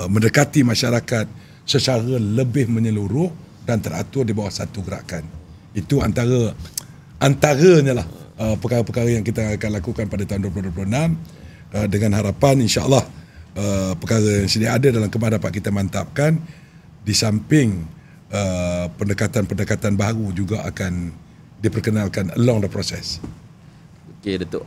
mendekati masyarakat secara lebih menyeluruh dan teratur di bawah satu gerakan. Itu antaranya lah perkara-perkara yang kita akan lakukan pada tahun 2026, dengan harapan insya-Allah perkara yang sedia ada dalam Kemas dapat kita mantapkan, di samping pendekatan-pendekatan baru juga akan diperkenalkan along the process. Okey Datuk,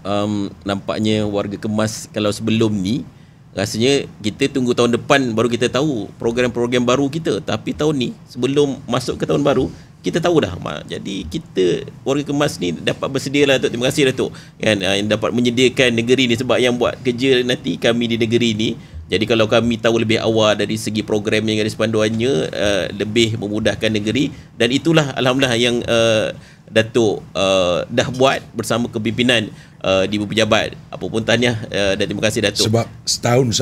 nampaknya warga Kemas kalau sebelum ni rasanya kita tunggu tahun depan baru kita tahu program-program baru kita, tapi tahun ni sebelum masuk ke tahun baru kita tahu dah. Jadi kita warga Kemas ni dapat bersedia lah Datuk. Terima kasih Datuk kan, yang dapat menyediakan negeri ni, sebab yang buat kerja nanti kami di negeri ni. Jadi kalau kami tahu lebih awal dari segi program yang ada sepanduannya, lebih memudahkan negeri. Dan itulah alhamdulillah yang Datuk dah buat bersama kepimpinan di pejabat. Apapun tahniah dan terima kasih Datuk. Sebab setahun ni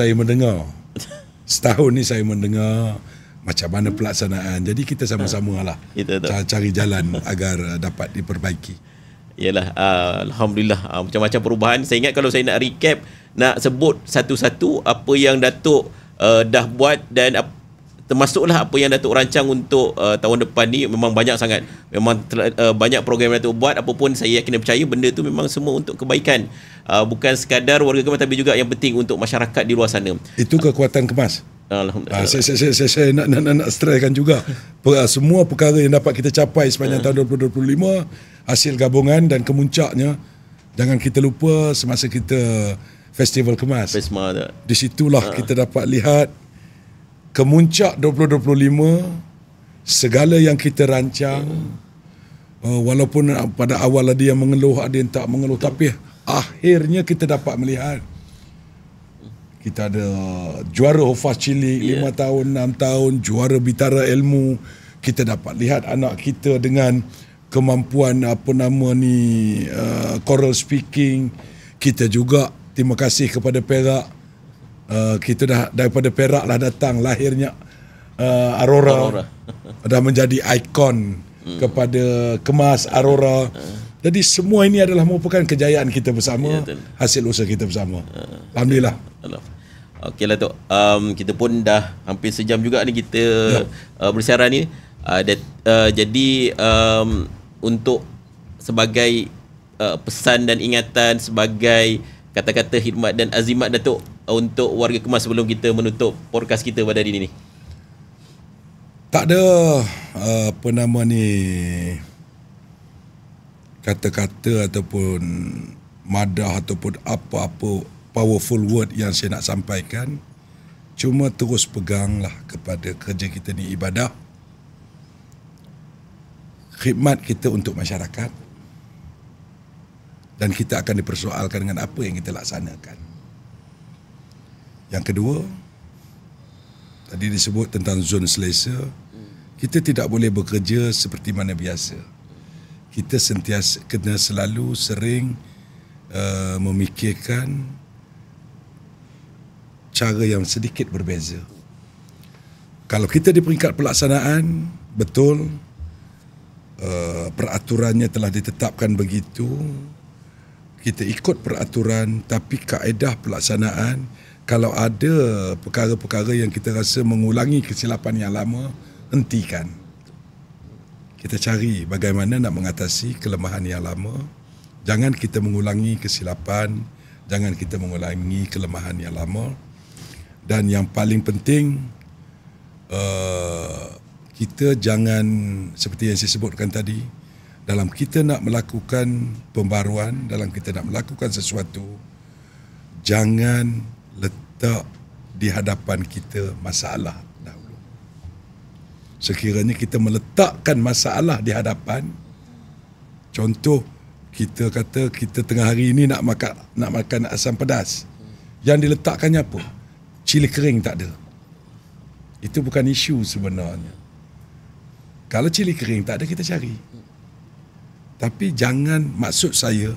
saya mendengar macam mana pelaksanaan. Jadi kita sama-sama lah cari jalan agar dapat diperbaiki. Yalah, alhamdulillah macam-macam perubahan. Saya ingat kalau saya nak recap, nak sebut satu-satu apa yang Datuk dah buat dan termasuklah apa yang Datuk rancang untuk tahun depan ni, memang banyak sangat. Memang banyak program yang Datuk buat. Apapun saya yakin dan percaya benda tu memang semua untuk kebaikan, bukan sekadar warga Kemas tapi juga yang penting untuk masyarakat di luar sana. Itu kekuatan Kemas. Alhamdulillah. Saya nak stresskan juga semua perkara yang dapat kita capai sepanjang tahun 2025, hasil gabungan dan kemuncaknya jangan kita lupa semasa kita Festival Kemas. Di situlah kita dapat lihat kemuncak 2025, segala yang kita rancang, walaupun pada awal ada yang mengeluh, ada yang tak mengeluh, tapi akhirnya kita dapat melihat kita ada juara Hofaz Cilik 5 tahun, 6 tahun, juara Bitara Ilmu, kita dapat lihat anak kita dengan kemampuan choral speaking. Kita juga terima kasih kepada Perak. Kita dah daripada Perak lah datang lahirnya Aurora. Dah menjadi ikon kepada Kemas Aurora. Jadi semua ini adalah merupakan kejayaan kita bersama, hasil usaha kita bersama. Alhamdulillah. Okeylah Tok. Kita pun dah hampir sejam juga ni kita bersiaran ni. Jadi untuk sebagai pesan dan ingatan, sebagai kata-kata khidmat dan azimat Datuk untuk warga Kemas sebelum kita menutup podcast kita pada hari ini. Tak ada kata-kata ataupun madah ataupun apa-apa powerful word yang saya nak sampaikan. Cuma terus peganglah kepada kerja kita ni ibadah. Khidmat kita untuk masyarakat. Dan kita akan dipersoalkan dengan apa yang kita laksanakan. Yang kedua, tadi disebut tentang zon selesa. Kita tidak boleh bekerja seperti mana biasa. Kita sentiasa kena selalu sering memikirkan cara yang sedikit berbeza. Kalau kita di peringkat pelaksanaan, betul peraturannya telah ditetapkan begitu, kita ikut peraturan, tapi kaedah pelaksanaan, kalau ada perkara-perkara yang kita rasa mengulangi kesilapan yang lama, hentikan. Kita cari bagaimana nak mengatasi kelemahan yang lama. Jangan kita mengulangi kesilapan, jangan kita mengulangi kelemahan yang lama. Dan yang paling penting, kita jangan, seperti yang saya sebutkan tadi, dalam kita nak melakukan pembaruan, dalam kita nak melakukan sesuatu, jangan letak di hadapan kita masalah dahulu. Sekiranya kita meletakkan masalah di hadapan, contoh, kita kata kita tengah hari ini nak makan asam pedas. Yang diletakkannya apa? Cili kering tak ada. Itu bukan isu sebenarnya. Kalau cili kering tak ada, kita cari. Tapi jangan, maksud saya,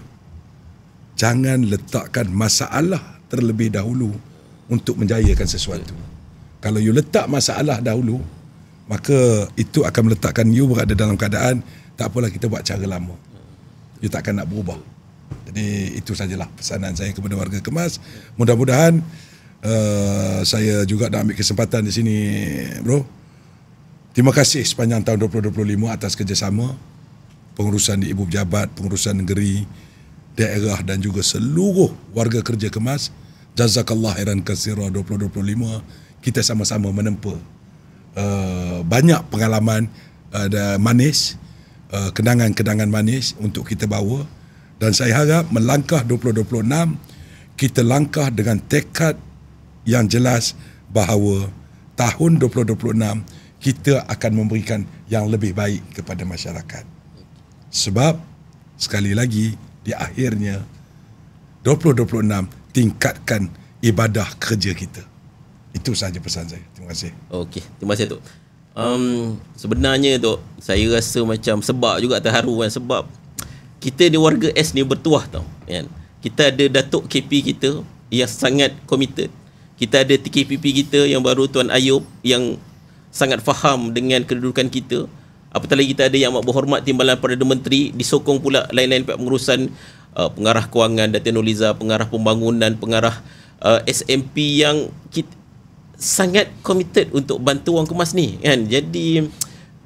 jangan letakkan masalah terlebih dahulu untuk menjayakan sesuatu. Kalau you letak masalah dahulu, maka itu akan meletakkan you berada dalam keadaan tak apalah, kita buat cara lama. You takkan nak berubah. Jadi itu sajalah pesanan saya kepada warga Kemas. Mudah-mudahan saya juga nak ambil kesempatan di sini, bro. Terima kasih sepanjang tahun 2025 atas kerjasama pengurusan di Ibu Pejabat, pengurusan negeri, daerah dan juga seluruh warga kerja Kemas. Jazakallah khairan katsira. 2025 kita sama-sama menempa banyak pengalaman manis, kenangan-kenangan manis untuk kita bawa, dan saya harap melangkah 2026 kita langkah dengan tekad yang jelas bahawa tahun 2026 kita akan memberikan yang lebih baik kepada masyarakat. Sebab sekali lagi di akhirnya 2026 tingkatkan ibadah kerja kita. Itu sahaja pesan saya. Terima kasih. Okey, terima kasih Tok. Sebenarnya Tok, saya rasa macam sebab juga terharu kan, sebab kita ni warga S ni bertuah tau kan. Kita ada Datuk KP kita yang sangat committed. Kita ada TKPP kita yang baru Tuan Ayub yang sangat faham dengan kedudukan kita. Apatah lagi kita ada Yang Amat Berhormat Timbalan Perdana Menteri, disokong pula lain-lain pihak pengurusan, pengarah kewangan Datin Nurliza, pengarah pembangunan, pengarah SMP yang sangat committed untuk bantu orang Kemas ni kan. Jadi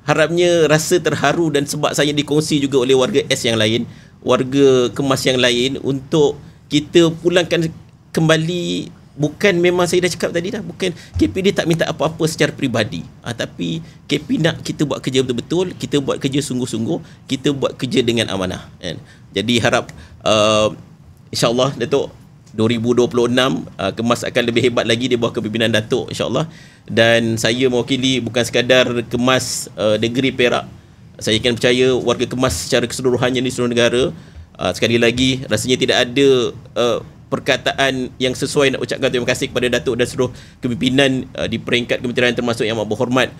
harapnya rasa terharu, dan sebab saya dikongsi juga oleh warga S yang lain, warga Kemas yang lain, untuk kita pulangkan kembali. Bukan, memang saya dah cakap tadi dah, bukan KP dia tak minta apa-apa secara peribadi, tapi KP nak kita buat kerja betul-betul, kita buat kerja sungguh-sungguh, kita buat kerja dengan amanah kan. Jadi harap insyaAllah Datuk 2026 Kemas akan lebih hebat lagi di bawah kepimpinan Datuk, insyaAllah. Dan saya mewakili bukan sekadar Kemas negeri Perak, saya akan percaya warga Kemas secara keseluruhannya di seluruh negara. Sekali lagi, rasanya tidak ada perkataan yang sesuai nak ucapkan terima kasih kepada Datuk dan seluruh kepimpinan di peringkat kementerian, termasuk Yang Amat Berhormat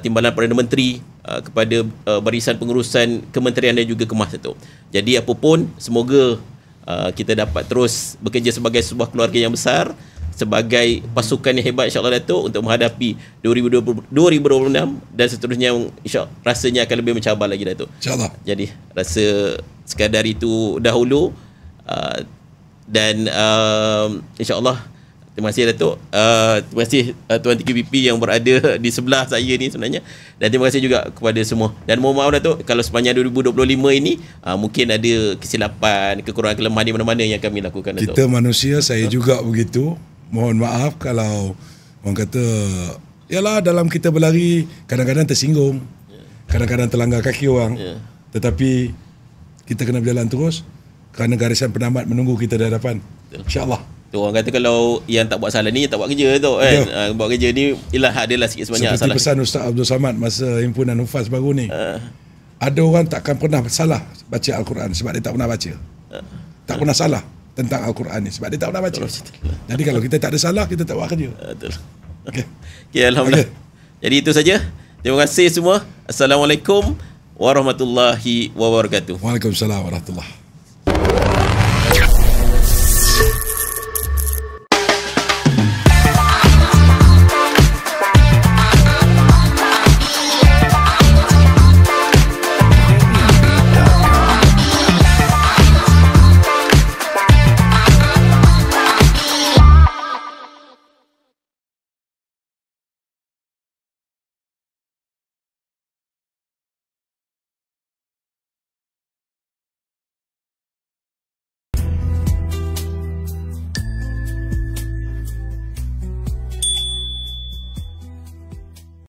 Timbalan Perdana Menteri, kepada barisan pengurusan kementerian dan juga Kemas Datuk. Jadi apapun, semoga kita dapat terus bekerja sebagai sebuah keluarga yang besar, sebagai pasukan yang hebat insya-Allah Datuk, untuk menghadapi 2026 dan seterusnya, rasanya akan lebih mencabar lagi Datuk. InsyaAllah. Jadi rasa sekadar itu dahulu, dan insya-Allah terima kasih Datuk. Terima kasih Tuan TKPP yang berada di sebelah saya ni sebenarnya, dan terima kasih juga kepada semua. Dan mohon maaf Datuk kalau sepanjang 2025 ini mungkin ada kesilapan, kekurangan, kelemahan di mana-mana yang kami lakukan Datuk. Kita manusia, saya juga begitu. Mohon maaf kalau orang kata, yalah, dalam kita berlari kadang-kadang tersinggung, kadang-kadang terlanggar kaki orang, tetapi kita kena berjalan terus kerana garisan penamat menunggu kita di hadapan. InsyaAllah. Tu orang kata kalau yang tak buat salah ni tak buat kerja tu kan. Buat kerja ni ialah adalah sikit sebanyak seperti salah. Pesan Ustaz Abdul Samad masa himpunan Hufaz baru ni. Ada orang takkan pernah salah baca Al-Quran sebab dia tak pernah baca. Tak pernah salah tentang Al-Quran ni sebab dia tak pernah baca. Jadi kalau kita tak ada salah, kita tak buat kerja. Betul. Okey. Okey, alhamdulillah. Jadi itu saja. Terima kasih semua. Assalamualaikum warahmatullahi wabarakatuh. Waalaikumsalam warahmatullahi.